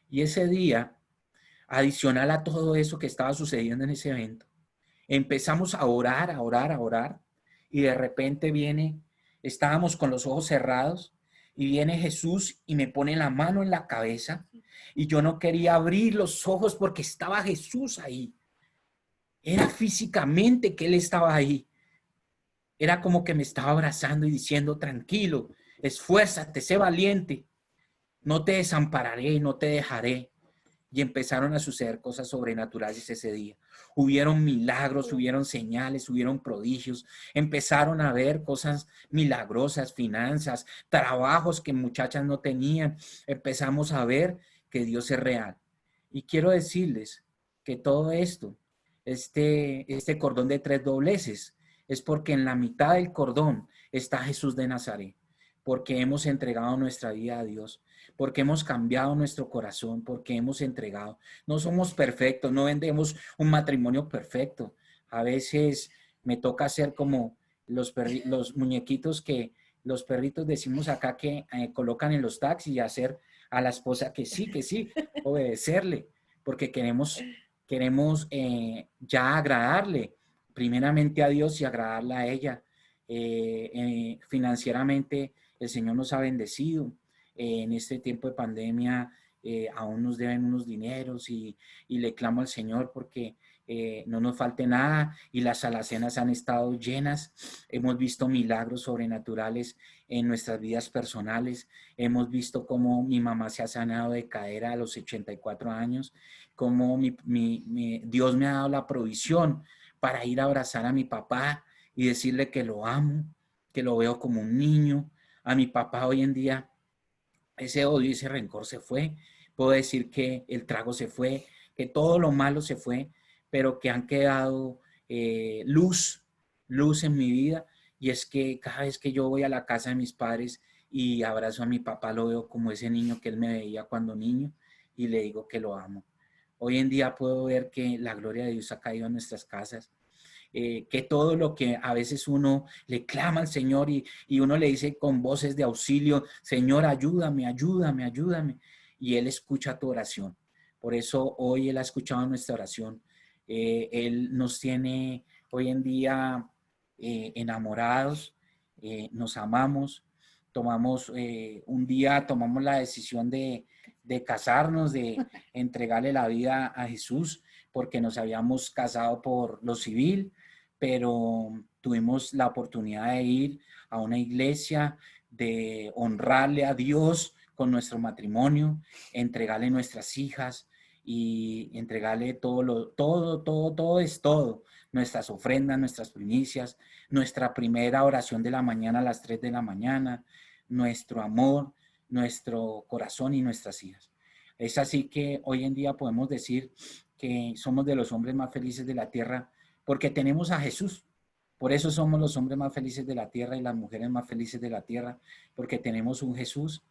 Y ese día, adicional a todo eso que estaba sucediendo en ese evento, empezamos a orar, a orar, a orar, y de repente estábamos con los ojos cerrados, y viene Jesús y me pone la mano en la cabeza, y yo no quería abrir los ojos porque estaba Jesús ahí. Era físicamente que Él estaba ahí. Era como que me estaba abrazando y diciendo, tranquilo, esfuérzate, sé valiente, no te desampararé, no te dejaré. Y empezaron a suceder cosas sobrenaturales ese día. Hubieron milagros, hubieron señales, hubieron prodigios. Empezaron a ver cosas milagrosas, finanzas, trabajos que muchachas no tenían. Empezamos a ver que Dios es real. Y quiero decirles que todo esto, este cordón de 3 dobleces, es porque en la mitad del cordón está Jesús de Nazaret, porque hemos entregado nuestra vida a Dios, porque hemos cambiado nuestro corazón, porque hemos entregado. No somos perfectos, no vendemos un matrimonio perfecto. A veces me toca hacer como los muñequitos que los perritos decimos acá que colocan en los taxis y hacer a la esposa que sí, obedecerle, porque queremos ya agradarle primeramente a Dios y agradarla a ella. Financieramente el Señor nos ha bendecido. En este tiempo de pandemia aún nos deben unos dineros y le clamo al Señor porque no nos falte nada y las alacenas han estado llenas. Hemos visto milagros sobrenaturales en nuestras vidas personales. Hemos visto cómo mi mamá se ha sanado de cadera a los 84 años, cómo Dios me ha dado la provisión para ir a abrazar a mi papá y decirle que lo amo, que lo veo como un niño. A mi papá hoy en día ese odio y ese rencor se fue. Puedo decir que el trago se fue, que todo lo malo se fue, pero que han quedado luz en mi vida. Y es que cada vez que yo voy a la casa de mis padres y abrazo a mi papá, lo veo como ese niño que él me veía cuando niño y le digo que lo amo. Hoy en día puedo ver que la gloria de Dios ha caído en nuestras casas. Que todo lo que a veces uno le clama al Señor y uno le dice con voces de auxilio, Señor, ayúdame, ayúdame, ayúdame. Y Él escucha tu oración. Por eso hoy Él ha escuchado nuestra oración. Él nos tiene hoy en día enamorados, nos amamos. Tomamos tomamos la decisión de casarnos, de entregarle la vida a Jesús, porque nos habíamos casado por lo civil, pero tuvimos la oportunidad de ir a una iglesia, de honrarle a Dios con nuestro matrimonio, entregarle nuestras hijas y entregarle todo es todo, nuestras ofrendas, nuestras primicias, nuestra primera oración de la mañana a las 3 de la mañana, nuestro amor, nuestro corazón y nuestras hijas. Es así que hoy en día podemos decir que somos de los hombres más felices de la tierra porque tenemos a Jesús. Por eso somos los hombres más felices de la tierra y las mujeres más felices de la tierra, porque tenemos un Jesús.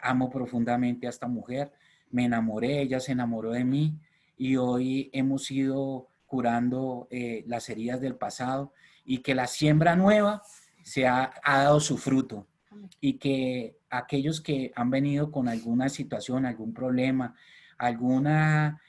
Amo profundamente a esta mujer. me enamoré, ella se enamoró de mí y hoy hemos ido curando las heridas del pasado y que la siembra nueva ha dado su fruto y que aquellos que han venido con alguna situación, algún problema, alguna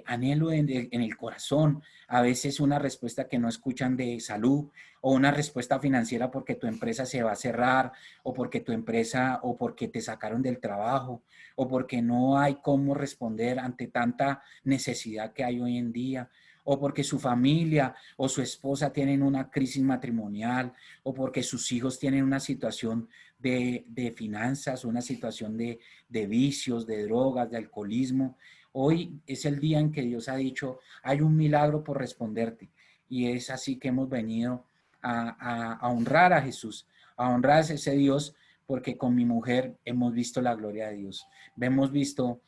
anhelo en el corazón, a veces una respuesta que no escuchan de salud o una respuesta financiera porque tu empresa se va a cerrar o porque tu empresa o porque te sacaron del trabajo o porque no hay cómo responder ante tanta necesidad que hay hoy en día o porque su familia o su esposa tienen una crisis matrimonial o porque sus hijos tienen una situación de finanzas, una situación de vicios, de drogas, de alcoholismo. Hoy es el día en que Dios ha dicho, hay un milagro por responderte. Y es así que hemos venido a honrar a Jesús, a honrar a ese Dios, porque con mi mujer hemos visto la gloria de Dios. Hemos visto,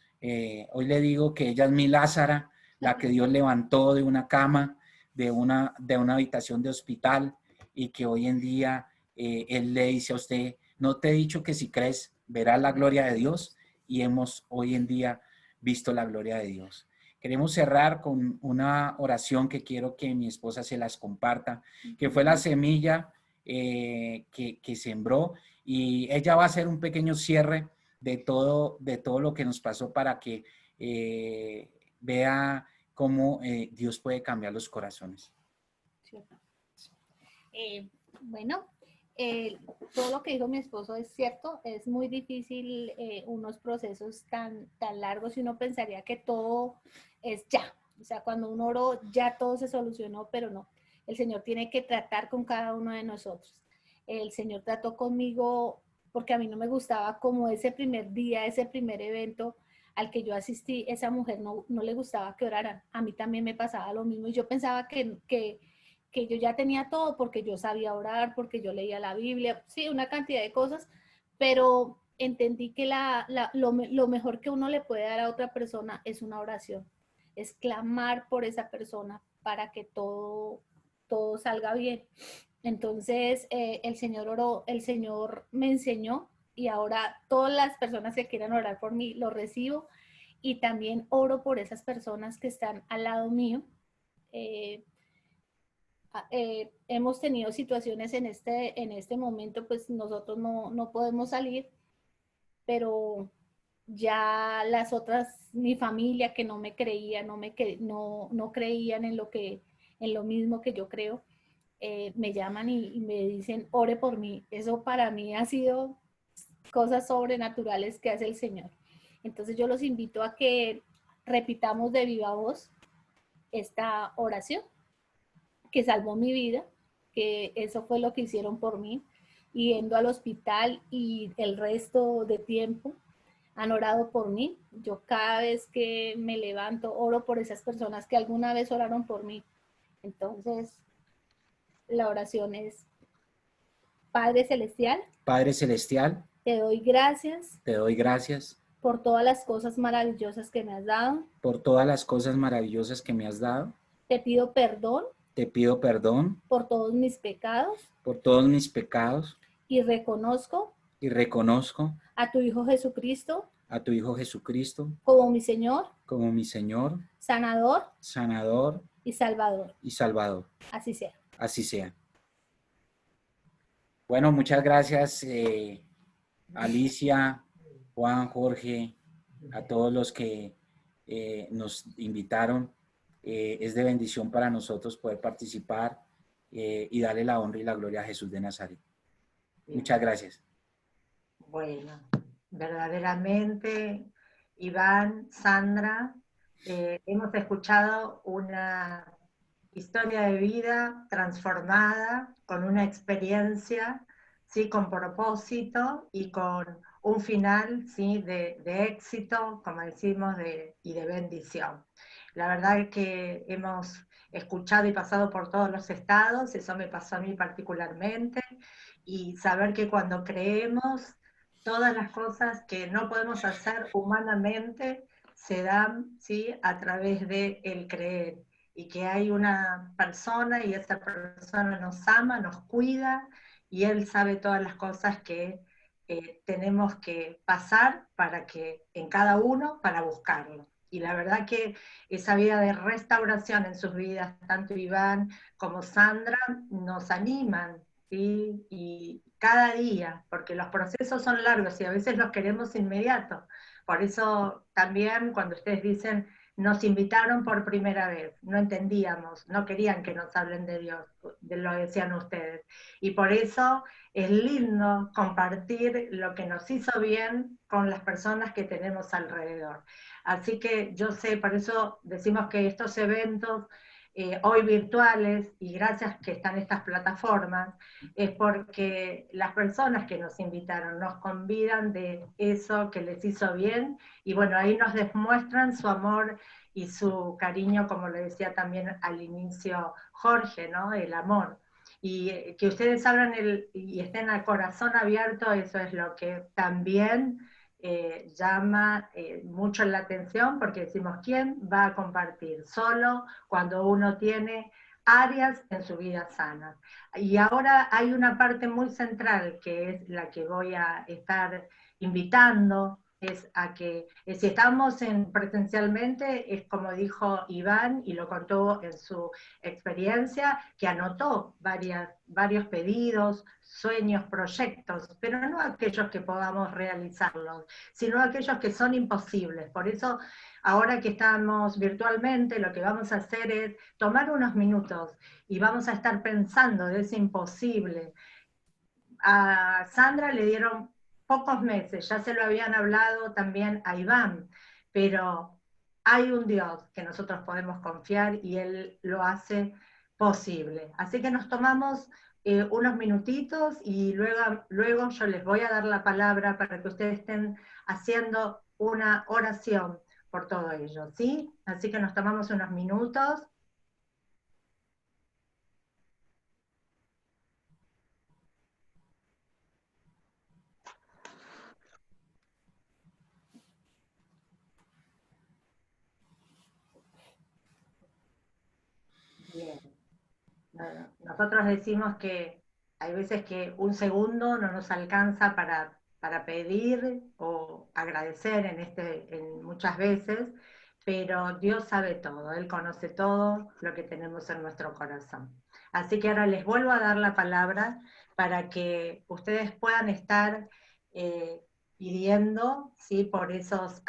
hoy le digo que ella es mi Lázara, la que Dios levantó de una cama, de una habitación de hospital, y que hoy en día Él le dice a usted, no te he dicho que si crees verás la gloria de Dios, y hemos hoy en día visto la gloria de Dios. Queremos cerrar con una oración que quiero que mi esposa se las comparta, que fue la semilla que sembró, y ella va a hacer un pequeño cierre de todo lo que nos pasó para que vea cómo Dios puede cambiar los corazones. Bueno, todo lo que dijo mi esposo es cierto, es muy difícil unos procesos tan largos y uno pensaría que todo es ya, o sea, cuando uno oró ya todo se solucionó, pero no, el Señor tiene que tratar con cada uno de nosotros. El Señor trató conmigo porque a mí no me gustaba como ese primer día, ese primer evento al que yo asistí, esa mujer no le gustaba que oraran, a mí también me pasaba lo mismo y yo pensaba que yo ya tenía todo porque yo sabía orar, porque yo leía la Biblia, sí, una cantidad de cosas, pero entendí que lo mejor que uno le puede dar a otra persona es una oración, es clamar por esa persona para que todo salga bien. Entonces, el Señor oró, el Señor me enseñó y ahora todas las personas que quieran orar por mí lo recibo y también oro por esas personas que están al lado mío. Hemos tenido situaciones en este momento, pues nosotros no podemos salir, pero ya las otras, mi familia que no me creía, no creían en lo mismo que yo creo, me llaman y me dicen, ore por mí. Eso para mí ha sido cosas sobrenaturales que hace el Señor. Entonces yo los invito a que repitamos de viva voz esta oración que salvó mi vida, que eso fue lo que hicieron por mí, yendo al hospital y el resto de tiempo han orado por mí. Yo cada vez que me levanto oro por esas personas que alguna vez oraron por mí. Entonces, la oración es, Padre Celestial, Padre Celestial, te doy gracias te doy gracias por todas las cosas maravillosas que me has dado. por todas las cosas maravillosas que me has dado. Te pido perdón Te pido perdón por todos mis pecados por todos mis pecados y reconozco y reconozco a tu Hijo Jesucristo a tu Hijo Jesucristo como mi Señor, como mi Señor, sanador sanador y salvador. y salvador. Así sea. Así sea. Bueno, muchas gracias, Alicia, Juan, Jorge, a todos los que nos invitaron. Es de bendición para nosotros poder participar y darle la honra y la gloria a Jesús de Nazaret. Muchas gracias. Bueno, verdaderamente, Iván, Sandra, hemos escuchado una historia de vida transformada, con una experiencia, ¿sí? Con propósito y con un final, ¿sí? de éxito, como decimos, y de bendición. La verdad es que hemos escuchado y pasado por todos los estados, eso me pasó a mí particularmente, y saber que cuando creemos, todas las cosas que no podemos hacer humanamente se dan, ¿sí? A través de el creer, y que hay una persona y esa persona nos ama, nos cuida, y Él sabe todas las cosas que tenemos que pasar para que, en cada uno, para buscarlo. Y la verdad que esa vida de restauración en sus vidas, tanto Iván como Sandra, nos animan, ¿sí? Y cada día, porque los procesos son largos y a veces los queremos inmediatos. Por eso también cuando ustedes dicen, nos invitaron por primera vez, no entendíamos, no querían que nos hablen de Dios, lo decían ustedes. Y por eso es lindo compartir lo que nos hizo bien con las personas que tenemos alrededor. Así que yo sé, por eso decimos que estos eventos hoy virtuales, y gracias que están estas plataformas, es porque las personas que nos invitaron nos convidan de eso que les hizo bien, y bueno, ahí nos demuestran su amor y su cariño, como le decía también al inicio Jorge, ¿no? El amor. Y que ustedes abran y estén al corazón abierto, eso es lo que también llama mucho la atención, porque decimos, ¿quién va a compartir? Solo cuando uno tiene áreas en su vida sanas. Y ahora hay una parte muy central, que es la que voy a estar invitando, es a que si estamos presencialmente, es como dijo Iván, y lo contó en su experiencia, que anotó varios pedidos, sueños, proyectos, pero no aquellos que podamos realizarlos, sino aquellos que son imposibles. Por eso, ahora que estamos virtualmente, lo que vamos a hacer es tomar unos minutos y vamos a estar pensando de ese imposible. A Sandra le dieron pocos meses, ya se lo habían hablado también a Iván, pero hay un Dios que nosotros podemos confiar y Él lo hace posible. Así que nos tomamos unos minutitos y luego yo les voy a dar la palabra para que ustedes estén haciendo una oración por todo ello, ¿sí? Así que nos tomamos unos minutos. Bien. Nosotros decimos que hay veces que un segundo no nos alcanza para pedir o agradecer en muchas veces, pero Dios sabe todo, Él conoce todo lo que tenemos en nuestro corazón. Así que ahora les vuelvo a dar la palabra para que ustedes puedan estar eh, pidiendo, ¿sí? Por esos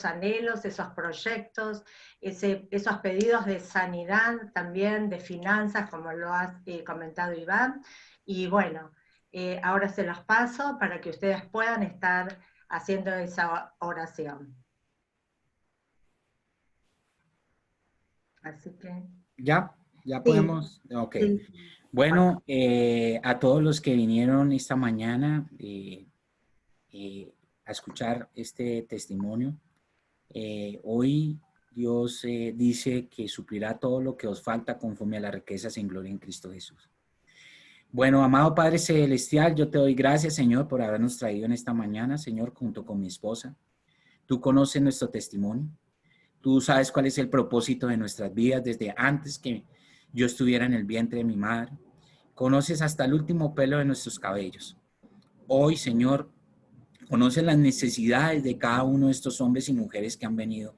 anhelos, esos proyectos, esos pedidos de sanidad también, de finanzas, como lo ha comentado Iván. Y bueno, ahora se los paso para que ustedes puedan estar haciendo esa oración. Así que... Ya Sí, podemos, ok. sí. Bueno, a todos los que vinieron esta mañana a escuchar este testimonio, hoy Dios dice que suplirá todo lo que os falta conforme a las riquezas en gloria en Cristo Jesús. Bueno, amado Padre Celestial, yo te doy gracias, Señor, por habernos traído en esta mañana, Señor, junto con mi esposa. Tú conoces nuestro testimonio. Tú sabes cuál es el propósito de nuestras vidas desde antes que yo estuviera en el vientre de mi madre. Conoces hasta el último pelo de nuestros cabellos. Hoy, Señor, conoces las necesidades de cada uno de estos hombres y mujeres que han venido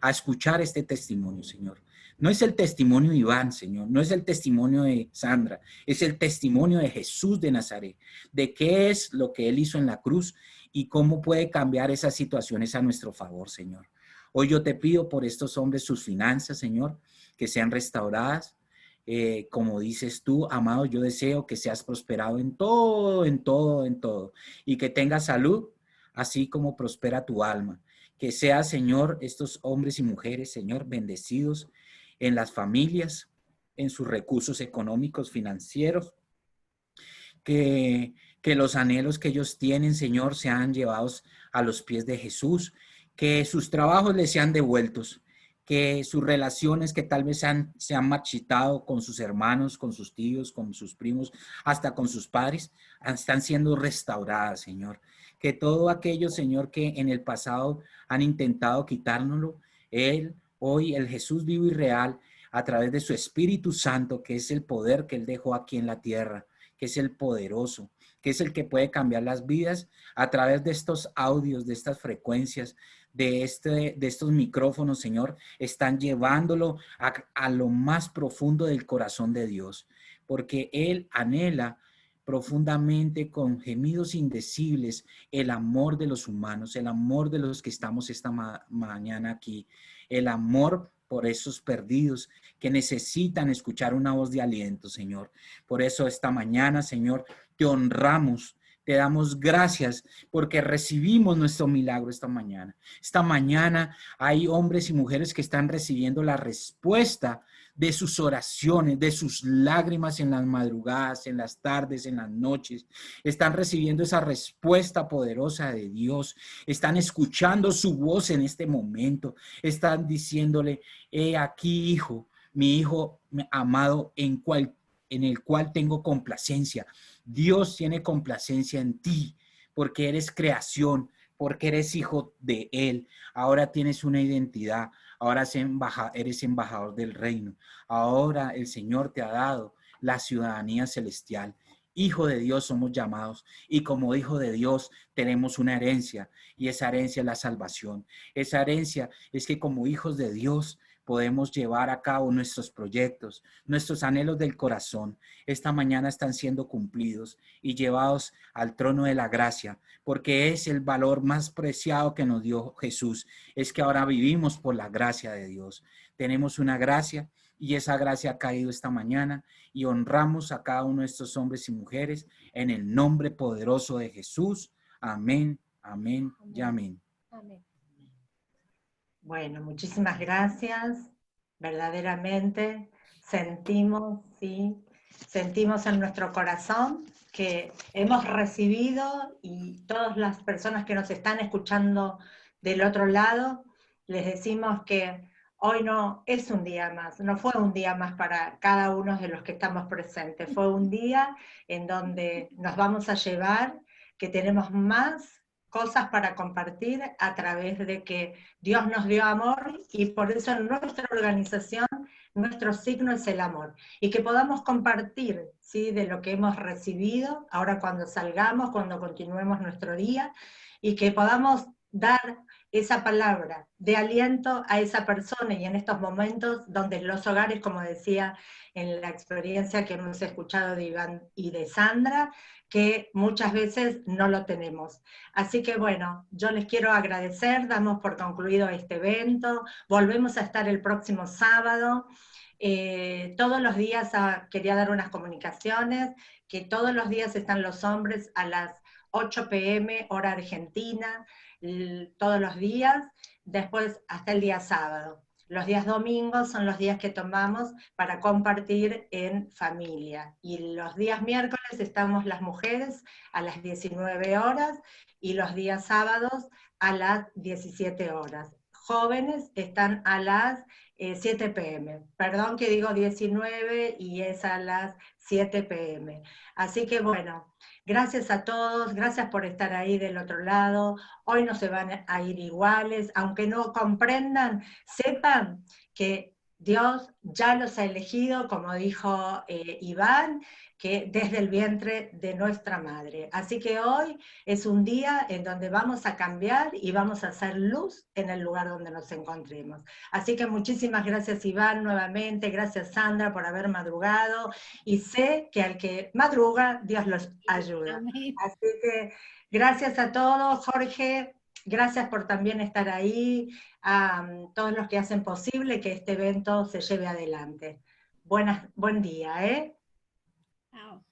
a escuchar este testimonio, Señor. No es el testimonio de Iván, Señor, no es el testimonio de Sandra, es el testimonio de Jesús de Nazaret, de qué es lo que Él hizo en la cruz y cómo puede cambiar esas situaciones a nuestro favor, Señor. Hoy yo te pido por estos hombres sus finanzas, Señor, que sean restauradas. Como dices tú, amado, yo deseo que seas prosperado en todo, en todo, en todo, y que tengas salud, así como prospera tu alma. Que sea, Señor, estos hombres y mujeres, Señor, bendecidos en las familias, en sus recursos económicos, financieros, que los anhelos que ellos tienen, Señor, sean llevados a los pies de Jesús, que sus trabajos les sean devueltos, que sus relaciones que tal vez se han marchitado con sus hermanos, con sus tíos, con sus primos, hasta con sus padres, están siendo restauradas, Señor. Que todo aquello, Señor, que en el pasado han intentado quitárnoslo, hoy el Jesús vivo y real, a través de su Espíritu Santo, que es el poder que Él dejó aquí en la tierra, que es el poderoso, que es el que puede cambiar las vidas a través de estos audios, de estas frecuencias, de estos micrófonos, Señor, están llevándolo a lo más profundo del corazón de Dios, porque Él anhela profundamente, con gemidos indecibles, el amor de los humanos, el amor de los que estamos esta mañana aquí, el amor por esos perdidos que necesitan escuchar una voz de aliento, Señor. Por eso esta mañana, Señor, te honramos, te damos gracias porque recibimos nuestro milagro esta mañana. Esta mañana hay hombres y mujeres que están recibiendo la respuesta de sus oraciones, de sus lágrimas en las madrugadas, en las tardes, en las noches. Están recibiendo esa respuesta poderosa de Dios. Están escuchando su voz en este momento. Están diciéndole, he aquí, hijo, mi hijo amado, en el cual tengo complacencia. Dios tiene complacencia en ti, porque eres creación, porque eres hijo de Él. Ahora tienes una identidad. Ahora eres embajador del reino. Ahora el Señor te ha dado la ciudadanía celestial. Hijo de Dios somos llamados, y como hijo de Dios tenemos una herencia, y esa herencia es la salvación. Esa herencia es que como hijos de Dios podemos llevar a cabo nuestros proyectos, nuestros anhelos del corazón. Esta mañana están siendo cumplidos y llevados al trono de la gracia, porque es el valor más preciado que nos dio Jesús. Es que ahora vivimos por la gracia de Dios. Tenemos una gracia, y esa gracia ha caído esta mañana, y honramos a cada uno de estos hombres y mujeres en el nombre poderoso de Jesús. Amén, amén y amén. Amén. Bueno, muchísimas gracias. Verdaderamente sentimos, ¿sí? Sentimos en nuestro corazón que hemos recibido, y todas las personas que nos están escuchando del otro lado, les decimos que hoy no es un día más, no fue un día más para cada uno de los que estamos presentes, fue un día en donde nos vamos a llevar, que tenemos más cosas para compartir a través de que Dios nos dio amor, y por eso en nuestra organización nuestro signo es el amor, y que podamos compartir, ¿sí?, de lo que hemos recibido ahora cuando salgamos, cuando continuemos nuestro día, y que podamos dar esa palabra de aliento a esa persona, y en estos momentos donde los hogares, como decía en la experiencia que hemos escuchado de Iván y de Sandra, que muchas veces no lo tenemos. Así que bueno, yo les quiero agradecer, damos por concluido este evento, volvemos a estar el próximo sábado. Todos los días, quería dar unas comunicaciones, que todos los días están los hombres a las 8 p.m. hora argentina, todos los días, después hasta el día sábado. Los días domingos son los días que tomamos para compartir en familia. Y los días miércoles estamos las mujeres a las 19 horas, y los días sábados a las 17 horas. Jóvenes están a las 7 p.m. Perdón que digo 19 y es a las 7 p.m. Así que bueno, gracias a todos, gracias por estar ahí del otro lado. Hoy no se van a ir iguales, aunque no comprendan, sepan que Dios ya los ha elegido, como dijo Iván, que desde el vientre de nuestra madre. Así que hoy es un día en donde vamos a cambiar y vamos a hacer luz en el lugar donde nos encontremos. Así que muchísimas gracias, Iván, nuevamente. Gracias, Sandra, por haber madrugado. Y sé que al que madruga, Dios los ayuda. Amén. Así que gracias a todos, Jorge. Gracias por también estar ahí, a todos los que hacen posible que este evento se lleve adelante. Buen día, ¿eh? Chao.